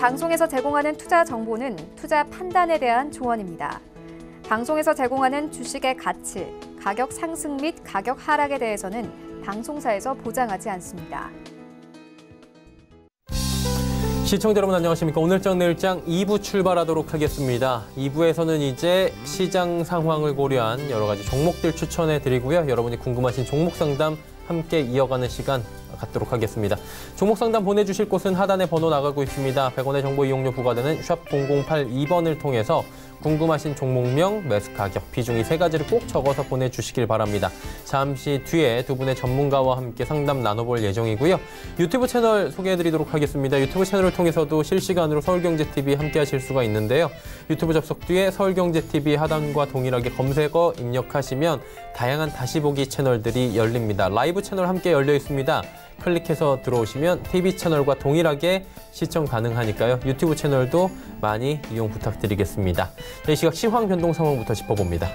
방송에서 제공하는 투자 정보는 투자 판단에 대한 조언입니다. 방송에서 제공하는 주식의 가치, 가격 상승 및 가격 하락에 대해서는 방송사에서 보장하지 않습니다. 시청자 여러분 안녕하십니까. 오늘장 내일장 2부 출발하도록 하겠습니다. 2부에서는 이제 시장 상황을 고려한 여러 가지 종목들 추천해 드리고요. 여러분이 궁금하신 종목 상담 함께 이어가는 시간 갖도록 하겠습니다. 종목 상담 보내주실 곳은 하단에 번호 나가고 있습니다. 100원의 정보 이용료 부과되는 샵 0082번을 통해서 궁금하신 종목명, 매수 가격, 비중 이 세 가지를 꼭 적어서 보내주시길 바랍니다. 잠시 뒤에 두 분의 전문가와 함께 상담 나눠볼 예정이고요. 유튜브 채널 소개해드리도록 하겠습니다. 유튜브 채널을 통해서도 실시간으로 서울경제TV 함께 하실 수가 있는데요. 유튜브 접속 뒤에 서울경제TV 하단과 동일하게 검색어 입력하시면 다양한 다시 보기 채널들이 열립니다. 라이브 채널 함께 열려 있습니다. 클릭해서 들어오시면 TV 채널과 동일하게 시청 가능하니까요. 유튜브 채널도 많이 이용 부탁드리겠습니다. 이 시각 시황 변동 상황부터 짚어봅니다.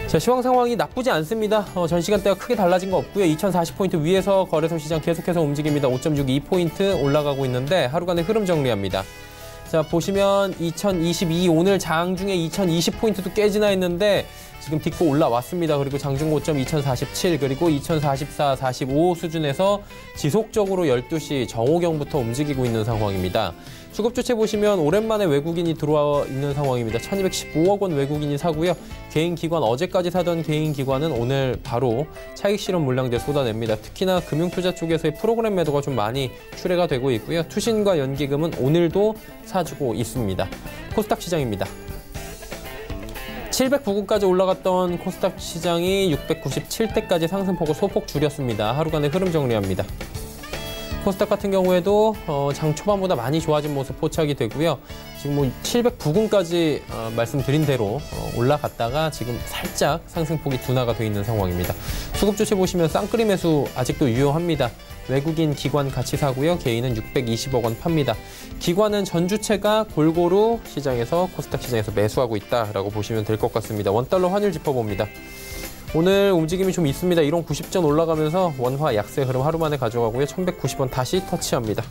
자, 시황 상황이 나쁘지 않습니다. 전 시간대가 크게 달라진 거 없고요. 2040포인트 위에서 거래소 시장 계속해서 움직입니다. 5.62포인트 올라가고 있는데 하루간의 흐름 정리합니다. 자, 보시면 2022 오늘 장중에 2020포인트도 깨지나 했는데 지금 딛고 올라왔습니다. 그리고 장중 고점 2047 그리고 2044, 45 수준에서 지속적으로 12시 정오경부터 움직이고 있는 상황입니다. 수급 주체 보시면 오랜만에 외국인이 들어와 있는 상황입니다. 1215억 원 외국인이 사고요. 개인 기관 어제까지 사던 개인 기관은 오늘 바로 차익 실현 물량대 쏟아냅니다. 특히나 금융투자 쪽에서의 프로그램 매도가 좀 많이 출회가 되고 있고요. 투신과 연기금은 오늘도 사주고 있습니다. 코스닥 시장입니다. 709구까지 올라갔던 코스닥 시장이 697대까지 상승폭을 소폭 줄였습니다. 하루간의 흐름 정리합니다. 코스닥 같은 경우에도 장 초반보다 많이 좋아진 모습 포착이 되고요. 지금 709군까지 말씀드린 대로 올라갔다가 지금 살짝 상승폭이 둔화가 돼 있는 상황입니다. 수급 주체 보시면 쌍끌이 매수 아직도 유효합니다. 외국인 기관 같이 사고요. 개인은 620억 원 팝니다. 기관은 전 주체가 골고루 시장에서 코스닥 시장에서 매수하고 있다라고 보시면 될 것 같습니다. 원달러 환율 짚어봅니다. 오늘 움직임이 좀 있습니다. 1원 90전 올라가면서 원화 약세 흐름 하루 만에 가져가고요. 1190원 다시 터치합니다.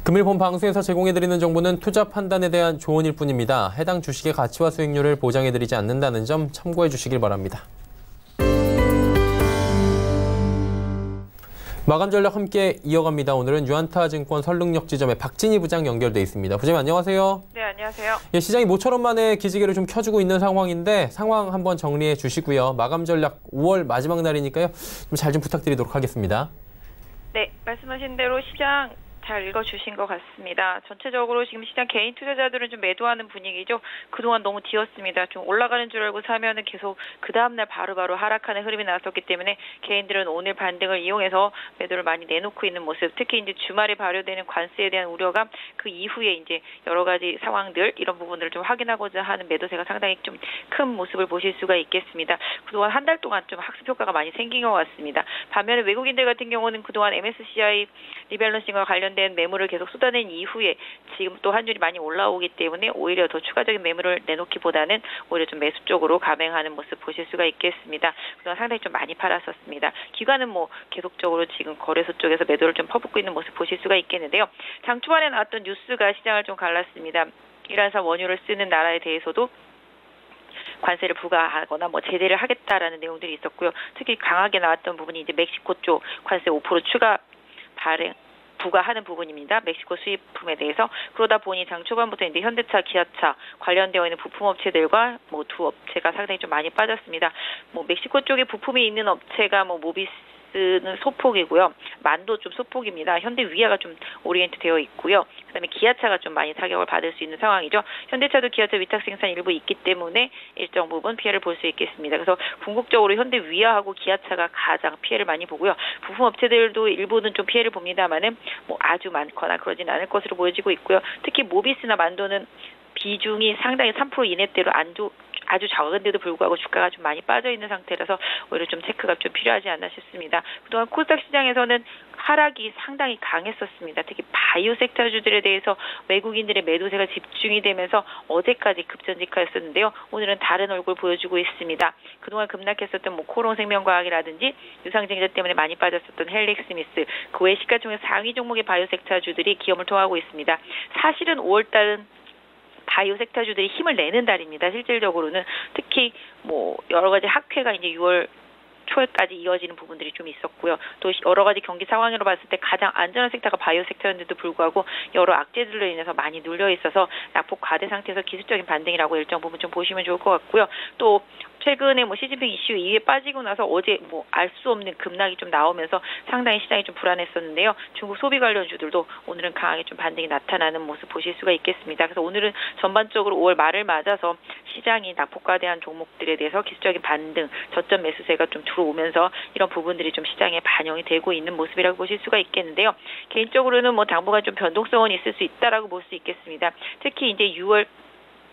금일 본 방송에서 제공해드리는 정보는 투자 판단에 대한 조언일 뿐입니다. 해당 주식의 가치와 수익률을 보장해드리지 않는다는 점 참고해 주시길 바랍니다. 마감 전략 함께 이어갑니다. 오늘은 유안타증권 설릉역 지점에 박진희 부장 연결돼 있습니다. 부장님 안녕하세요. 네, 안녕하세요. 예, 시장이 모처럼 만에 기지개를 좀 켜주고 있는 상황인데 상황 한번 정리해 주시고요. 마감 전략 5월 마지막 날이니까요. 좀 잘 좀 부탁드리도록 하겠습니다. 네, 말씀하신 대로 시장 잘 읽어주신 것 같습니다. 전체적으로 지금 시장 개인 투자자들은 좀 매도하는 분위기죠. 그동안 너무 뒤었습니다. 좀 올라가는 줄 알고 사면은 계속 그 다음날 바로바로 하락하는 흐름이 나왔었기 때문에 개인들은 오늘 반등을 이용해서 매도를 많이 내놓고 있는 모습. 특히 이제 주말에 발효되는 관세에 대한 우려감, 그 이후에 이제 여러 가지 상황들 이런 부분들을 좀 확인하고자 하는 매도세가 상당히 좀 큰 모습을 보실 수가 있겠습니다. 그동안 한 달 동안 좀 학습 효과가 많이 생긴 것 같습니다. 반면에 외국인들 같은 경우는 그동안 MSCI 리밸런싱과 관련된 매물을 계속 쏟아낸 이후에 지금 또 환율이 많이 올라오기 때문에 오히려 더 추가적인 매물을 내놓기보다는 오히려 좀 매수 쪽으로 감행하는 모습 보실 수가 있겠습니다. 그동안 상당히 좀 많이 팔았었습니다. 기관은 뭐 계속적으로 지금 거래소 쪽에서 매도를 좀 퍼붓고 있는 모습 보실 수가 있겠는데요. 장 초반에 나왔던 뉴스가 시장을 좀 갈랐습니다. 이란산 원유를 쓰는 나라에 대해서도 관세를 부과하거나 뭐 제재를 하겠다라는 내용들이 있었고요. 특히 강하게 나왔던 부분이 이제 멕시코 쪽 관세 5% 추가 부과하는 부분입니다. 멕시코 수입품에 대해서. 그러다 보니 장 초반부터 이제 현대차, 기아차 관련되어 있는 부품 업체들과 뭐 두 업체가 상당히 좀 많이 빠졌습니다. 뭐 멕시코 쪽에 부품이 있는 업체가 뭐 모비스는 소폭이고요. 만도 좀 소폭입니다. 현대 위아가 좀 오리엔트 되어 있고요. 그다음에 기아차가 좀 많이 타격을 받을 수 있는 상황이죠. 현대차도 기아차 위탁 생산 일부 있기 때문에 일정 부분 피해를 볼 수 있겠습니다. 그래서 궁극적으로 현대 위아하고 기아차가 가장 피해를 많이 보고요. 부품 업체들도 일부는 좀 피해를 봅니다만은 뭐 아주 많거나 그러진 않을 것으로 보여지고 있고요. 특히 모비스나 만도는 비중이 상당히 3% 이내대로 아주 작은데도 불구하고 주가가 좀 많이 빠져 있는 상태라서 오히려 좀 체크가 좀 필요하지 않나 싶습니다. 그동안 코스닥 시장에서는 하락이 상당히 강했었습니다. 특히 바이오 섹터주들에 대해서 외국인들의 매도세가 집중이 되면서 어제까지 급전직하였었는데요. 오늘은 다른 얼굴 보여주고 있습니다. 그동안 급락했었던 코롱생명과학이라든지 유상증자 때문에 많이 빠졌었던 헬릭스미스, 그 외 시가총액 상위 종목의 바이오 섹터주들이 기염을 통하고 있습니다. 사실은 5월달은 바이오 섹터주들이 힘을 내는 달입니다. 실질적으로는 특히 여러 가지 학회가 이제 6월 초에까지 이어지는 부분들이 좀 있었고요. 또 여러 가지 경기 상황으로 봤을 때 가장 안전한 섹터가 바이오 섹터였는데도 불구하고 여러 악재들로 인해서 많이 눌려 있어서 낙폭 과대 상태에서 기술적인 반등이라고 일정 부분 좀 보시면 좋을 것 같고요. 또 최근에 시진핑 이슈 이후에 빠지고 나서 어제 알 수 없는 급락이 좀 나오면서 상당히 시장이 좀 불안했었는데요. 중국 소비 관련주들도 오늘은 강하게 좀 반등이 나타나는 모습 보실 수가 있겠습니다. 그래서 오늘은 전반적으로 5월 말을 맞아서 시장이 낙폭과대한 종목들에 대해서 기술적인 반등, 저점 매수세가 좀 들어오면서 이런 부분들이 좀 시장에 반영이 되고 있는 모습이라고 보실 수가 있겠는데요. 개인적으로는 당분간 좀 변동성은 있을 수 있다라고 볼 수 있겠습니다. 특히 이제 6월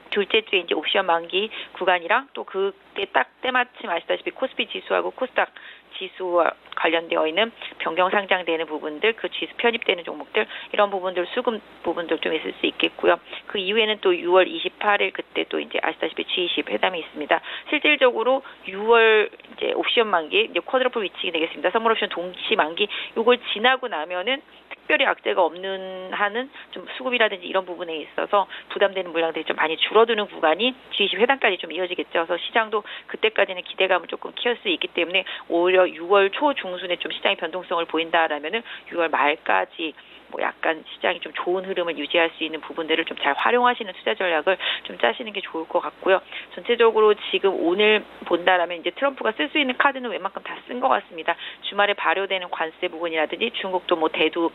둘째 주에 이제 옵션 만기 구간이랑 또 그때 딱 때마침 아시다시피 코스피 지수하고 코스닥 지수와 관련되어 있는 변경 상장되는 부분들, 그 지수 편입되는 종목들, 이런 부분들, 수급 부분들 좀 있을 수 있겠고요. 그 이후에는 또 6월 28일 그때 또 이제 아시다시피 G20 회담이 있습니다. 실질적으로 6월 이제 옵션 만기, 이제 쿼드러플 위치가 되겠습니다. 선물 옵션 동시 만기, 요걸 지나고 나면은 특별히 악재가 없는 한은 좀 수급이라든지 이런 부분에 있어서 부담되는 물량들이 좀 많이 줄어드는 구간이 G20 회담까지 좀 이어지겠죠. 그래서 시장도 그때까지는 기대감을 조금 키울 수 있기 때문에 오히려 6월 초 중순에 좀 시장의 변동성을 보인다라면은 6월 말까지 약간 시장이 좀 좋은 흐름을 유지할 수 있는 부분들을 좀 잘 활용하시는 투자 전략을 좀 짜시는 게 좋을 것 같고요. 전체적으로 지금 오늘 본다라면 이제 트럼프가 쓸 수 있는 카드는 웬만큼 다 쓴 것 같습니다. 주말에 발효되는 관세 부분이라든지 중국도 대두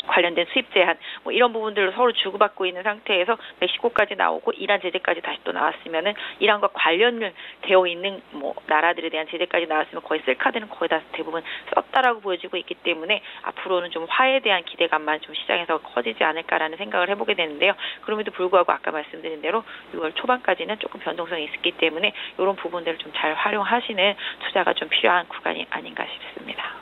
관련된 수입 제한 이런 부분들로 서로 주고받고 있는 상태에서 멕시코까지 나오고 이란 제재까지 다시 또 나왔으면은 이란과 관련을 되어 있는 나라들에 대한 제재까지 나왔으면 거의 쓸 카드는 거의 다 대부분 썼다라고 보여지고 있기 때문에 앞으로는 좀 화해에 대한 기대감만 좀 시장에서 커지지 않을까라는 생각을 해보게 되는데요. 그럼에도 불구하고 아까 말씀드린 대로 6월 초반까지는 조금 변동성이 있었기 때문에 이런 부분들을 좀 잘 활용하시는 투자가 좀 필요한 구간이 아닌가 싶습니다.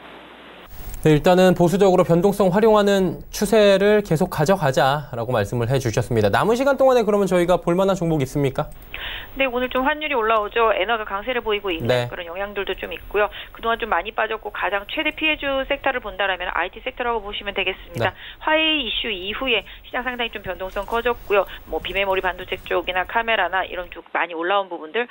네, 일단은 보수적으로 변동성 활용하는 추세를 계속 가져가자라고 말씀을 해주셨습니다. 남은 시간 동안에 그러면 저희가 볼만한 종목 있습니까? 네, 오늘 좀 환율이 올라오죠. 엔화가 강세를 보이고 있는 그런 영향들도 좀 있고요. 그동안 좀 많이 빠졌고 가장 최대 피해주 섹터를 본다라면 IT 섹터라고 보시면 되겠습니다. 화웨이 이슈 이후에 시장 상당히 좀 변동성 커졌고요. 비메모리 반도체 쪽이나 카메라나 이런 쪽 많이 올라온 부분들,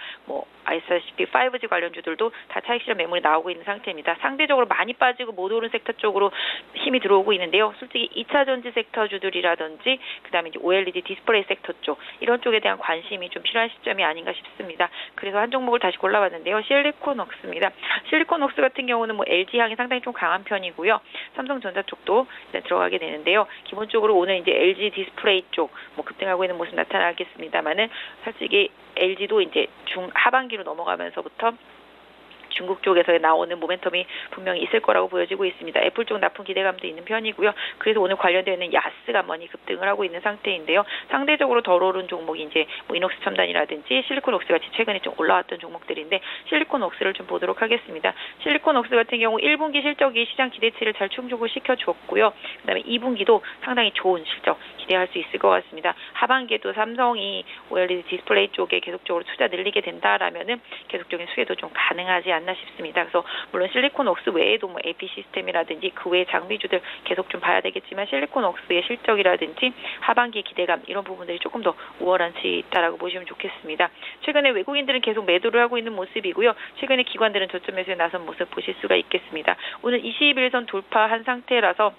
아시다시피 5G 관련주들도 다 차익 실현 매물이 나오고 있는 상태입니다. 상대적으로 많이 빠지고 못 오른 섹터 쪽으로 힘이 들어오고 있는데요. 솔직히 2차 전지 섹터주들이라든지 그다음에 이제 OLED 디스플레이 섹터 쪽 이런 쪽에 대한 관심이 좀 필요한 시점이 아닌가 싶습니다. 그래서 한 종목을 다시 골라봤는데요. 실리콘웍스입니다. 실리콘웍스 같은 경우는 LG향이 상당히 좀 강한 편이고요. 삼성전자 쪽도 들어가게 되는데요. 기본적으로 오늘 이제 LG 디스플레이 쪽 급등하고 있는 모습 나타나겠습니다만은 솔직히 LG도 이제 하반기로 넘어가면서부터 중국 쪽에서 나오는 모멘텀이 분명히 있을 거라고 보여지고 있습니다. 애플 쪽 높은 기대감도 있는 편이고요. 그래서 오늘 관련되어 있는 야스가 많이 급등을 하고 있는 상태인데요. 상대적으로 덜 오른 종목이 이제 이녹스 첨단이라든지 실리콘웍스 같이 최근에 좀 올라왔던 종목들인데 실리콘웍스를 좀 보도록 하겠습니다. 실리콘웍스 같은 경우 1분기 실적이 시장 기대치를 잘 충족을 시켜주었고요. 그다음에 2분기도 상당히 좋은 실적 기대할 수 있을 것 같습니다. 하반기에도 삼성이 OLED 디스플레이 쪽에 계속적으로 투자 늘리게 된다라면은 계속적인 수혜도 좀 가능하지 않나 싶습니다. 그래서 물론 실리콘웍스 외에도 AP 시스템이라든지 그 외의 장비주들 계속 좀 봐야 되겠지만 실리콘웍스의 실적이라든지 하반기 기대감 이런 부분들이 조금 더 우월한지 있다라고 보시면 좋겠습니다. 최근에 외국인들은 계속 매도를 하고 있는 모습이고요. 최근에 기관들은 저점 매수에 나선 모습 보실 수가 있겠습니다. 오늘 21선 돌파한 상태라서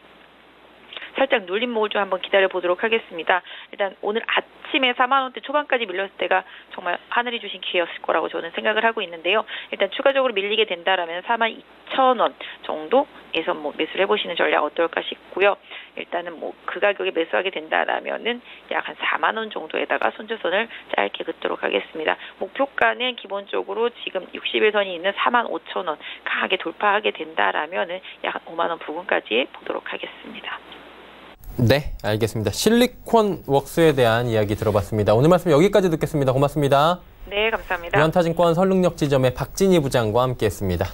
살짝 눌림목을 좀 한번 기다려보도록 하겠습니다. 일단 오늘 아침에 4만 원대 초반까지 밀렸을 때가 정말 하늘이 주신 기회였을 거라고 저는 생각을 하고 있는데요. 일단 추가적으로 밀리게 된다라면 4만 2천 원 정도에서 매수를 해보시는 전략 어떨까 싶고요. 일단은 그 가격에 매수하게 된다라면은 약 한 4만 원 정도에다가 손절선을 짧게 긋도록 하겠습니다. 목표가는 기본적으로 지금 60일선이 있는 4만 5천 원 강하게 돌파하게 된다라면은 약 5만 원 부근까지 보도록 하겠습니다. 네, 알겠습니다. 실리콘웍스에 대한 이야기 들어봤습니다. 오늘 말씀 여기까지 듣겠습니다. 고맙습니다. 네, 감사합니다. 유한타증권 설릉역지점의 박진희 부장과 함께했습니다.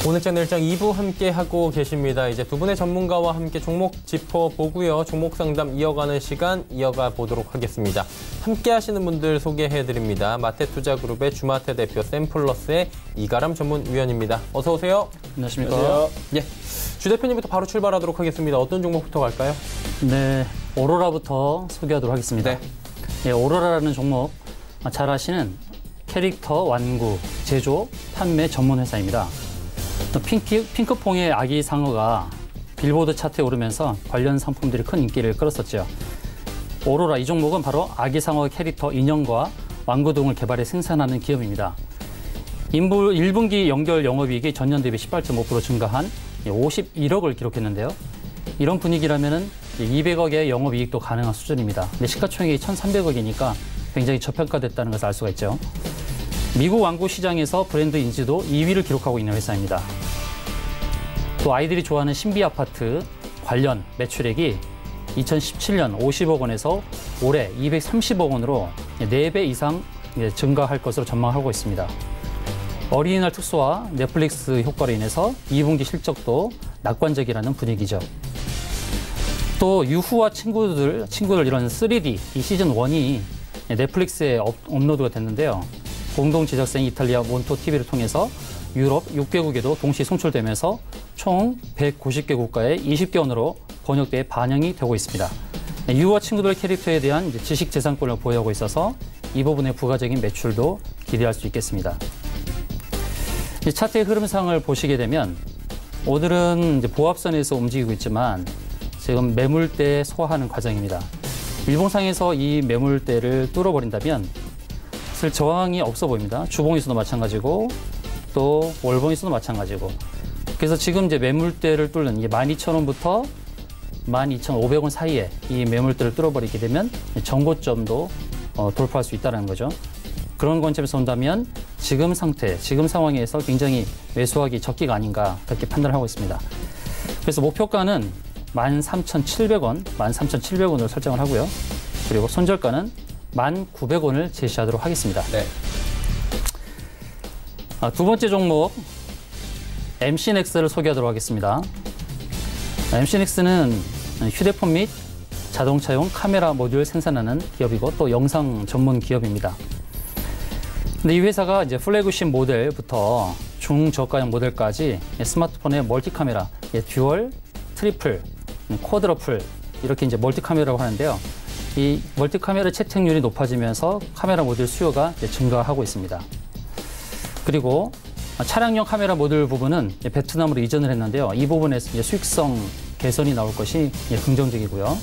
오늘장 내일장 2부 함께하고 계십니다. 이제 두 분의 전문가와 함께 종목 짚어보고요. 종목 상담 이어가는 시간 이어가 보도록 하겠습니다. 함께 하시는 분들 소개해드립니다. 마태투자그룹의 주마태 대표 샘플러스의 이가람 전문위원입니다. 어서 오세요. 안녕하십니까. 안녕하세요. 예, 주 대표님부터 바로 출발하도록 하겠습니다. 어떤 종목부터 갈까요? 네, 오로라부터 소개하도록 하겠습니다. 네. 네, 오로라라는 종목 잘 아시는 캐릭터 완구, 제조, 판매 전문 회사입니다. 또 핑크퐁의 아기 상어가 빌보드 차트에 오르면서 관련 상품들이 큰 인기를 끌었었죠. 오로라 이 종목은 바로 아기 상어 캐릭터 인형과 완구 등을 개발해 생산하는 기업입니다. 1분기 연결 영업이익이 전년 대비 18.5% 증가한 51억을 기록했는데요. 이런 분위기라면 200억의 영업이익도 가능한 수준입니다. 근데 시가총액이 1,300억이니까 굉장히 저평가됐다는 것을 알 수가 있죠. 미국 완구 시장에서 브랜드 인지도 2위를 기록하고 있는 회사입니다. 또 아이들이 좋아하는 신비 아파트 관련 매출액이 2017년 50억 원에서 올해 230억 원으로 4배 이상 증가할 것으로 전망하고 있습니다. 어린이날 특수와 넷플릭스 효과로 인해서 2분기 실적도 낙관적이라는 분위기죠. 또 유후와 친구들 이런 3D 이 시즌 1이 넷플릭스에 업로드가 됐는데요. 공동 제작사인 이탈리아 몬토 TV를 통해서 유럽 6개국에도 동시 송출되면서 총 190개 국가에 20개 언어로 번역돼 반영이 되고 있습니다. 유아 친구들 캐릭터에 대한 지식 재산권을 보유하고 있어서 이 부분의 부가적인 매출도 기대할 수 있겠습니다. 차트의 흐름상을 보시게 되면 오늘은 보합선에서 움직이고 있지만 지금 매물대 소화하는 과정입니다. 일봉상에서 이 매물대를 뚫어버린다면 사실 저항이 없어 보입니다. 주봉에서도 마찬가지고 또 월봉에서도 마찬가지고. 그래서 지금 이제 매물대를 뚫는 이게 12,000원부터 12,500원 사이에 이 매물대를 뚫어버리게 되면 정고점도 돌파할 수 있다는 거죠. 그런 관점에서 본다면 지금 상태, 지금 상황에서 굉장히 매수하기 적기가 아닌가 그렇게 판단하고 있습니다. 그래서 목표가는 13,700원, 13,700원으로 설정을 하고요. 그리고 손절가는 1,900원을 제시하도록 하겠습니다. 네. 두 번째 종목 MC넥스를 소개하도록 하겠습니다. MC넥스는 휴대폰 및 자동차용 카메라 모듈 생산하는 기업이고 또 영상 전문 기업입니다. 근데 이 회사가 이제 플래그십 모델부터 중저가형 모델까지 스마트폰의 멀티 카메라, 듀얼, 트리플, 쿼드러플 이렇게 이제 멀티 카메라라고 하는데요. 이 멀티 카메라 채택률이 높아지면서 카메라 모듈 수요가 증가하고 있습니다. 그리고 차량용 카메라 모듈 부분은 베트남으로 이전을 했는데요. 이 부분에서 이제 수익성 개선이 나올 것이 긍정적이고요.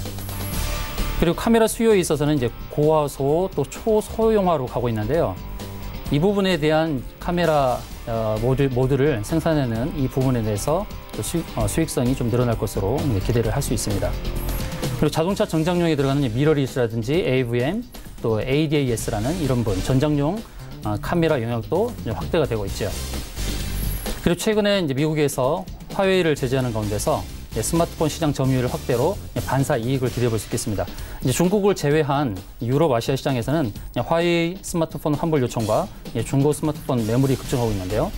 그리고 카메라 수요에 있어서는 이제 고화소 또 초소형화로 가고 있는데요. 이 부분에 대한 카메라 모듈을 생산하는 이 부분에 대해서 수익성이 좀 늘어날 것으로 기대를 할 수 있습니다. 그리고 자동차 정장용에 들어가는 미러리스라든지 AVM 또 ADAS라는 이런 전장용 카메라 영역도 확대가 되고 있죠. 그리고 최근에 이제 미국에서 화웨이를 제재하는 가운데서 스마트폰 시장 점유율 확대로 반사 이익을 기대해 볼 수 있겠습니다. 이제 중국을 제외한 유럽, 아시아 시장에서는 화웨이 스마트폰 환불 요청과 중고 스마트폰 매물이 급증하고 있는데요.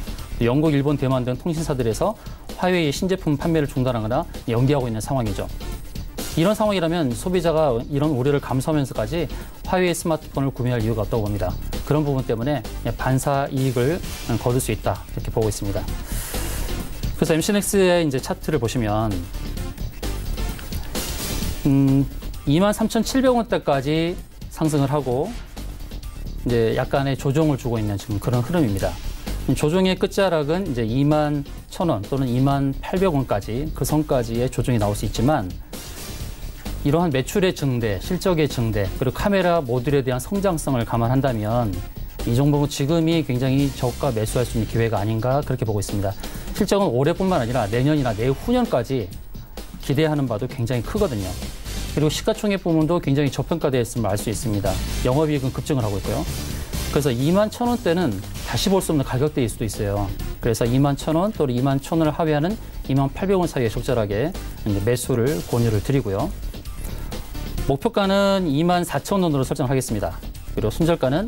영국, 일본, 대만 등 통신사들에서 화웨이 신제품 판매를 중단하거나 연기하고 있는 상황이죠. 이런 상황이라면 소비자가 이런 우려를 감수하면서까지 화웨이 스마트폰을 구매할 이유가 없다고 봅니다. 그런 부분 때문에 반사 이익을 거둘 수 있다 이렇게 보고 있습니다. 그래서 MC넥스의 이제 차트를 보시면 23,700원대까지 상승을 하고 이제 약간의 조정을 주고 있는 지금 그런 흐름입니다. 조정의 끝자락은 이제 21,000원 또는 28,000원까지 그 선까지의 조정이 나올 수 있지만 이러한 매출의 증대, 실적의 증대, 그리고 카메라 모듈에 대한 성장성을 감안한다면 이 종목은 지금이 굉장히 저가 매수할 수 있는 기회가 아닌가 그렇게 보고 있습니다. 실적은 올해뿐만 아니라 내년이나 내후년까지 기대하는 바도 굉장히 크거든요. 그리고 시가총액 부문도 굉장히 저평가되어 있음을 알 수 있습니다. 영업이익은 급증을 하고 있고요. 그래서 21,000원대는 다시 볼 수 없는 가격대일 수도 있어요. 그래서 21,000원 또는 21,000원을 하회하는 28,000원 사이에 적절하게 이제 매수를 권유를 드리고요. 목표가는 24,000원으로 설정하겠습니다. 그리고 손절가는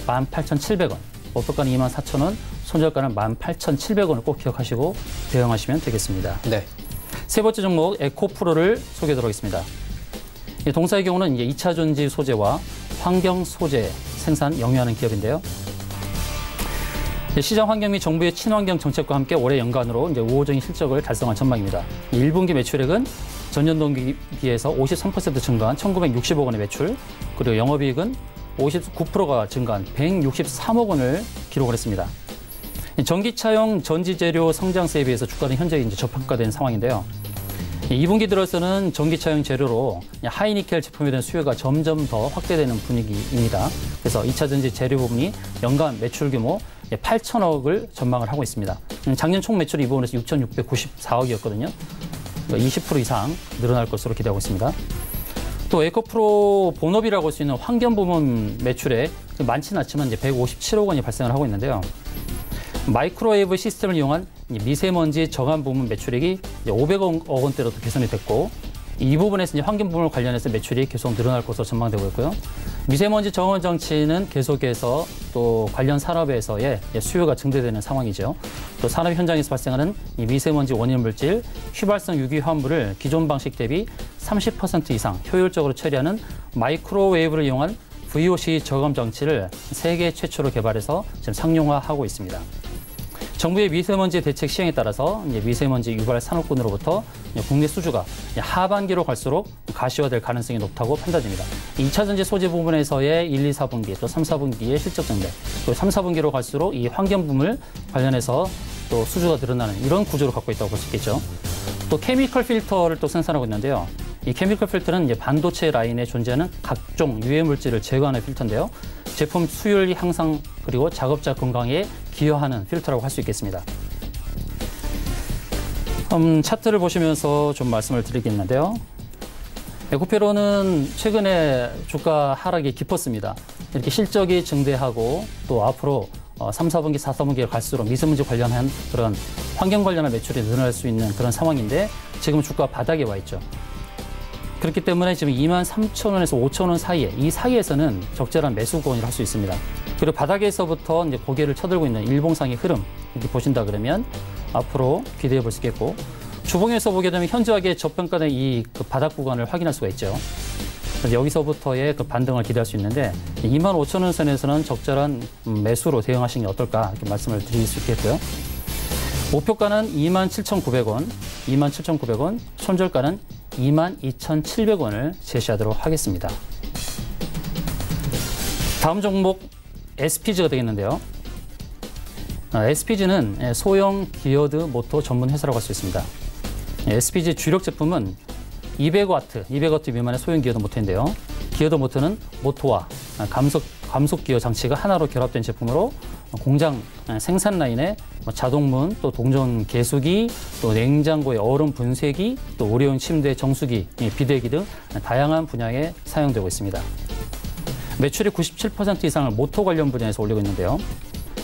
18,700원. 목표가는 24,000원, 손절가는 18,700원을 꼭 기억하시고 대응하시면 되겠습니다. 네. 세 번째 종목 에코프로를 소개하도록 하겠습니다. 이 동사의 경우는 이제 2차 전지 소재와 환경 소재 생산 영위하는 기업인데요. 시장 환경 및 정부의 친환경 정책과 함께 올해 연간으로 이제 우호적인 실적을 달성한 전망입니다. 1분기 매출액은 전년 동기에 비해서 53% 증가한 1,960억 원의 매출, 그리고 영업이익은 59%가 증가한 163억 원을 기록을 했습니다. 전기차용 전지재료 성장세에 비해서 주가는 현재 이제 저평가된 상황인데요. 2분기 들어서는 전기차용 재료로 하이니켈 제품에 대한 수요가 점점 더 확대되는 분위기입니다. 그래서 2차 전지 재료 부분이 연간 매출 규모 8천억을 전망을 하고 있습니다. 작년 총 매출이 이 부분에서 6,694억이었거든요. 20% 이상 늘어날 것으로 기대하고 있습니다. 또 에코프로 본업이라고 할 수 있는 환경 부문 매출액 많지는 않지만 이제 157억 원이 발생을 하고 있는데요. 마이크로웨이브 시스템을 이용한 미세먼지 저감 부문 매출액이 500억 원대로 개선이 됐고, 이 부분에서 이제 환경 부문 관련해서 매출이 계속 늘어날 것으로 전망되고 있고요. 미세먼지 정원 장치는 계속해서 또 관련 산업에서의 수요가 증대되는 상황이죠. 또 산업 현장에서 발생하는 이 미세먼지 원인 물질, 휘발성 유기 화합물을 기존 방식 대비 30% 이상 효율적으로 처리하는 마이크로웨이브를 이용한 VOC 저감 장치를 세계 최초로 개발해서 지금 상용화하고 있습니다. 정부의 미세먼지 대책 시행에 따라서 이제 미세먼지 유발 산업군으로부터 국내 수주가 하반기로 갈수록 가시화될 가능성이 높다고 판단됩니다. 2차 전지 소재 부분에서의 1, 2, 4분기 또 3, 4분기의 실적 증대, 또 3, 4분기로 갈수록 이 환경 부문을 관련해서 또 수주가 늘어나는 이런 구조를 갖고 있다고 볼 수 있겠죠. 또 케미컬 필터를 또 생산하고 있는데요. 이 케미컬 필터는 이제 반도체 라인에 존재하는 각종 유해 물질을 제거하는 필터인데요. 제품 수율 향상 그리고 작업자 건강에 기여하는 필터라고 할 수 있겠습니다. 차트를 보시면서 좀 말씀을 드리겠는데요. 에코프로는 최근에 주가 하락이 깊었습니다. 이렇게 실적이 증대하고 또 앞으로 3, 4분기, 4, 4분기에 갈수록 미세먼지 관련한 그런 환경 관련한 매출이 늘어날 수 있는 그런 상황인데 지금 주가 바닥에 와 있죠. 그렇기 때문에 지금 23,000원에서 5,000원 사이에 이 사이에서는 적절한 매수 권유를 할 수 있습니다. 그리고 바닥에서부터 이제 고개를 쳐들고 있는 일봉상의 흐름 이렇게 보신다 그러면 앞으로 기대해 볼 수 있겠고, 주봉에서 보게 되면 현저하게 저평가된 이 바닥 구간을 확인할 수가 있죠. 그래서 여기서부터의 그 반등을 기대할 수 있는데 25,000원 선에서는 적절한 매수로 대응하시는 게 어떨까 이렇게 말씀을 드릴 수 있겠고요. 목표가는 27,900원, 27,900원, 손절가는 22,700원을 제시하도록 하겠습니다. 다음 종목 SPG가 되겠는데요. SPG는 소형 기어드 모터 전문 회사라고 할 수 있습니다. SPG 주력 제품은 200W 미만의 소형 기어드 모터인데요. 기어드 모터는 모터와 감속 기어 장치가 하나로 결합된 제품으로 공장 생산 라인에 자동문, 또 동전 개수기, 또 냉장고의 얼음 분쇄기, 또 의료용 침대 정수기, 비대기 등 다양한 분야에 사용되고 있습니다. 매출의 97% 이상을 모터 관련 분야에서 올리고 있는데요.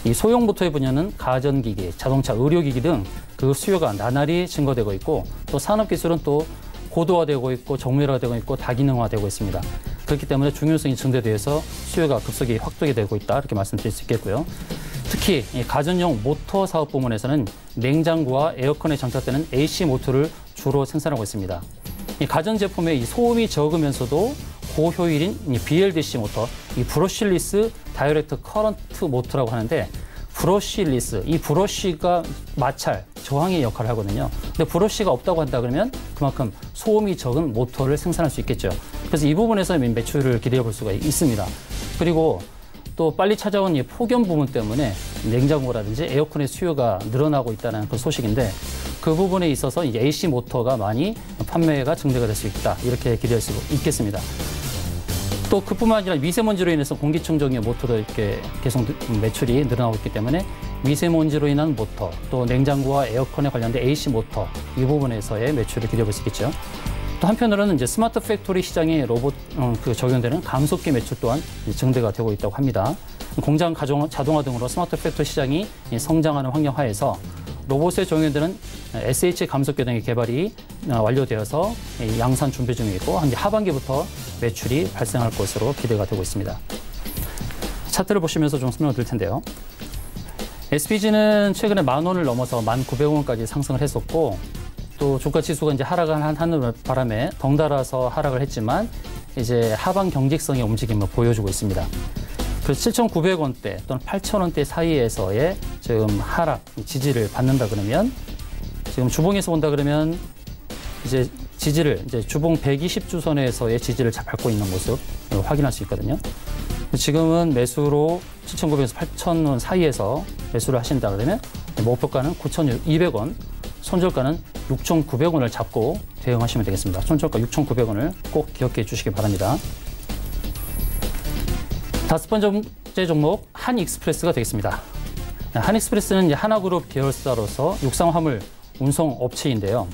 이 소형 모터의 분야는 가전기기, 자동차, 의료기기 등 그 수요가 나날이 증가되고 있고, 또 산업기술은 또 고도화되고 있고 정밀화되고 있고 다기능화되고 있습니다. 그렇기 때문에 중요성이 증대돼서 수요가 급속히 확대가 되고 있다 이렇게 말씀드릴 수 있겠고요. 특히 이 가전용 모터 사업 부문에서는 냉장고와 에어컨에 장착되는 AC 모터를 주로 생산하고 있습니다. 이 가전 제품의 이 소음이 적으면서도 고효율인 이 BLDC 모터, 이 브러쉬리스 다이렉트 커런트 모터라고 하는데, 브러쉬리스, 이 브러쉬가 마찰, 저항의 역할을 하거든요. 근데 브러쉬가 없다고 한다 그러면 그만큼 소음이 적은 모터를 생산할 수 있겠죠. 그래서 이 부분에서 매출을 기대해 볼 수가 있습니다. 그리고 또 빨리 찾아온 이 폭염 부분 때문에 냉장고라든지 에어컨의 수요가 늘어나고 있다는 그 소식인데, 그 부분에 있어서 이제 AC 모터가 많이 판매가 증대가 될 수 있다 이렇게 기대할 수 있겠습니다. 또 그뿐만 아니라 미세먼지로 인해서 공기청정기 모터도 이렇게 계속 매출이 늘어나고 있기 때문에 미세먼지로 인한 모터, 또 냉장고와 에어컨에 관련된 AC 모터 이 부분에서의 매출을 기대해 볼 수 있겠죠. 또 또 한편으로는 이제 스마트 팩토리 시장에 로봇 적용되는 감속기 매출 또한 증대가 되고 있다고 합니다. 공장 자동화 등으로 스마트 팩토리 시장이 성장하는 환경 하에서 로봇에 적용되는 SH 감속기 등의 개발이 완료되어서 양산 준비 중이고 하반기부터 매출이 발생할 것으로 기대가 되고 있습니다. 차트를 보시면서 좀 설명을 드릴 텐데요. SPG는 최근에 10,000원을 넘어서 1,900원까지 상승을 했었고 또 주가 지수가 이제 하락하는 바람에 덩달아서 하락을 했지만 이제 하방 경직성의 움직임을 보여주고 있습니다. 그래서 7,900원대 또는 8,000원대 사이에서의 지금 하락 지지를 받는다 그러면 지금 주봉에서 본다 그러면 이제 지지를 이제 주봉 120주선에서의 지지를 잘 밟고 있는 모습 확인할 수 있거든요. 지금은 매수로 7,900에서 8,000원 사이에서 매수를 하신다 그러면 목표가는 9,200원, 손절가는 6,900원을 잡고 대응하시면 되겠습니다. 손절가 6,900원을 꼭 기억해 주시기 바랍니다. 5번째 종목 한익스프레스가 되겠습니다. 한익스프레스는 이제 하나그룹 계열사로서 육상 화물 운송 업체인데요.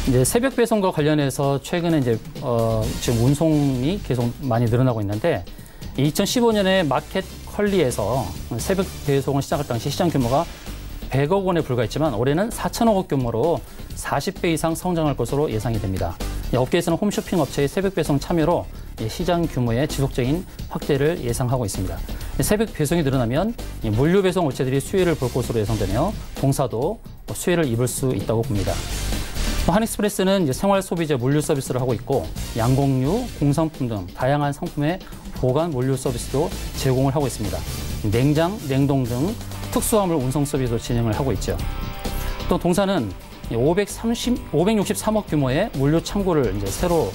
이제 새벽 배송과 관련해서 최근에 이제 지금 운송이 계속 많이 늘어나고 있는데 2015년에 마켓 컬리에서 새벽 배송을 시작할 당시 시장 규모가 100억 원에 불과했지만 올해는 4천억 원 규모로 40배 이상 성장할 것으로 예상이 됩니다. 업계에서는 홈쇼핑 업체의 새벽 배송 참여로 시장 규모의 지속적인 확대를 예상하고 있습니다. 새벽 배송이 늘어나면 물류 배송 업체들이 수혜를 볼 것으로 예상되며 동사도 수혜를 입을 수 있다고 봅니다. 한익스프레스는 이제 생활 소비재 물류 서비스를 하고 있고 양곡류, 공산품 등 다양한 상품의 보관 물류 서비스도 제공을 하고 있습니다. 냉장, 냉동 등 특수화물 운송 서비스도 진행을 하고 있죠. 또 동사는 563억 규모의 물류 창고를 이제 새로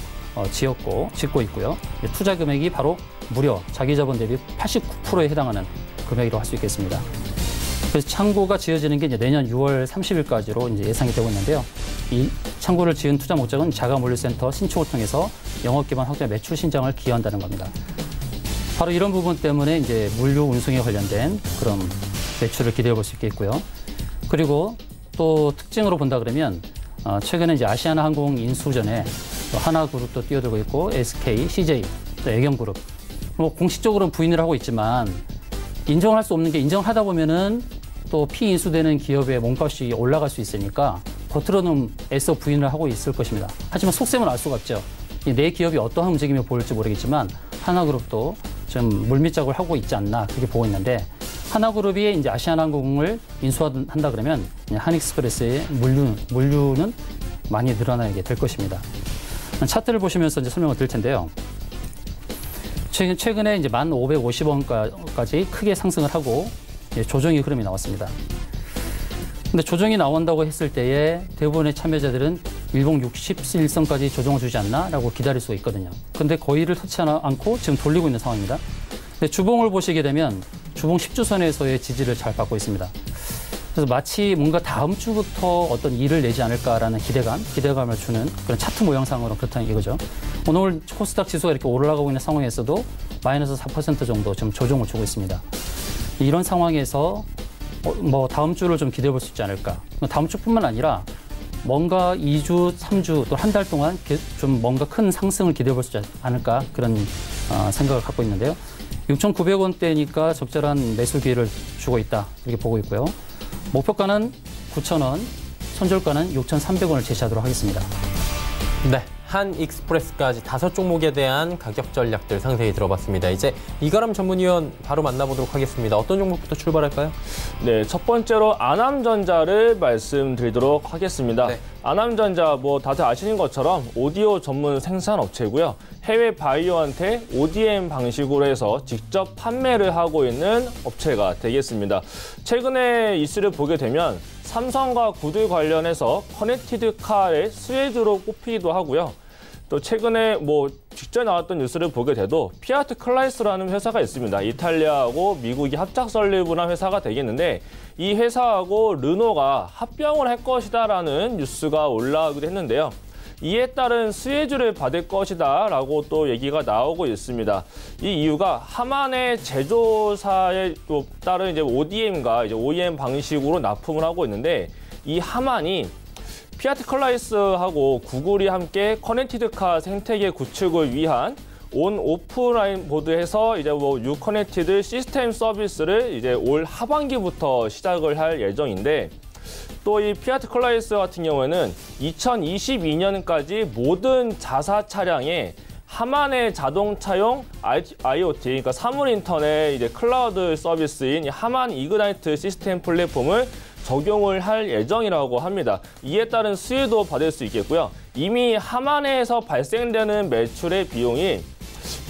짓고 있고요. 투자 금액이 바로 무려 자기 자본 대비 89%에 해당하는 금액이라고 할 수 있겠습니다. 그래서 창고가 지어지는 게 이제 내년 6월 30일까지로 이제 예상이 되고 있는데요. 이 창고를 지은 투자 목적은 자가 물류센터 신축을 통해서 영업 기반 확대 매출 신장을 기여한다는 겁니다. 바로 이런 부분 때문에 이제 물류 운송에 관련된 그런 매출을 기대해 볼 수 있겠고요. 그리고 또 특징으로 본다 그러면 최근에 이제 아시아나항공 인수 전에 하나그룹도 뛰어들고 있고 SK, CJ, 또 애경그룹 뭐 공식적으로는 부인을 하고 있지만 인정을 할 수 없는 게 인정을 하다 보면은 또 피인수되는 기업의 몸값이 올라갈 수 있으니까 겉으로는 애써 부인을 하고 있을 것입니다. 하지만 속셈은 알 수가 없죠. 내 기업이 어떠한 움직임을 보일지 모르겠지만 하나그룹도 좀 물밑작업을 하고 있지 않나 그렇게 보고 있는데 하나그룹이 이제 아시아나항공을 인수한다 그러면 한익스프레스의 물류는 많이 늘어나게 될 것입니다. 차트를 보시면서 이제 설명을 드릴 텐데요. 최근에 이제 1,550원까지 크게 상승을 하고 조정의 흐름이 나왔습니다. 근데 조정이 나온다고 했을 때에 대부분의 참여자들은 일봉 61선까지 조정을 주지 않나라고 기다릴 수가 있거든요. 근데 거의를 터치하지 않고 지금 돌리고 있는 상황입니다. 근데 주봉을 보시게 되면 주봉 10주선에서의 지지를 잘 받고 있습니다. 그래서 마치 뭔가 다음 주부터 어떤 일을 내지 않을까라는 기대감을 주는 그런 차트 모양상으로 그렇다는 이거죠. 오늘 코스닥 지수가 이렇게 올라가고 있는 상황에서도 마이너스 4% 정도 지금 조정을 주고 있습니다. 이런 상황에서 뭐 다음 주를 좀 기대해 볼 수 있지 않을까. 다음 주뿐만 아니라 뭔가 2주, 3주 또 한 달 동안 좀 뭔가 큰 상승을 기대해 볼 수 있지 않을까 그런 생각을 갖고 있는데요. 6,900원대니까 적절한 매수 기회를 주고 있다 이렇게 보고 있고요. 목표가는 9,000원, 손절가는 6,300원을 제시하도록 하겠습니다. 네, 한익스프레스까지 5종목에 대한 가격 전략들 상세히 들어봤습니다. 이제 이가람 전문위원 바로 만나보도록 하겠습니다. 어떤 종목부터 출발할까요? 네, 첫 번째로 아남전자를 말씀드리도록 하겠습니다. 네. 아남전자 뭐 다들 아시는 것처럼 오디오 전문 생산 업체고요. 해외 바이오한테 ODM 방식으로 해서 직접 판매를 하고 있는 업체가 되겠습니다. 최근에 이슈를 보게 되면 삼성과 구두 관련해서 커넥티드 카의 수혜주로 꼽히기도 하고요. 또 최근에 뭐 직전에 나왔던 뉴스를 보게 돼도 피아트 클라이스라는 회사가 있습니다. 이탈리아하고 미국이 합작 설립을 회사가 되겠는데 이 회사하고 르노가 합병을 할 것이다라는 뉴스가 올라오기도 했는데요. 이에 따른 수혜주를 받을 것이다라고 또 얘기가 나오고 있습니다. 이 이유가 하만의 제조사에 또 따른 이제 ODM과 이제 OEM 방식으로 납품을 하고 있는데 이 하만이 피아트 클라이스하고 구글이 함께 커넥티드카 생태계 구축을 위한 온 오프라인 보드에서 이제 유 커넥티드 시스템 서비스를 이제 올 하반기부터 시작을 할 예정인데, 또 이 피아트 클라이스 같은 경우에는 2022년까지 모든 자사 차량에 하만의 자동차용 IoT, 그러니까 사물 인터넷 이제 클라우드 서비스인 하만 이그나이트 시스템 플랫폼을 적용을 할 예정이라고 합니다. 이에 따른 수혜도 받을 수 있겠고요. 이미 하만에서 발생되는 매출의 비용이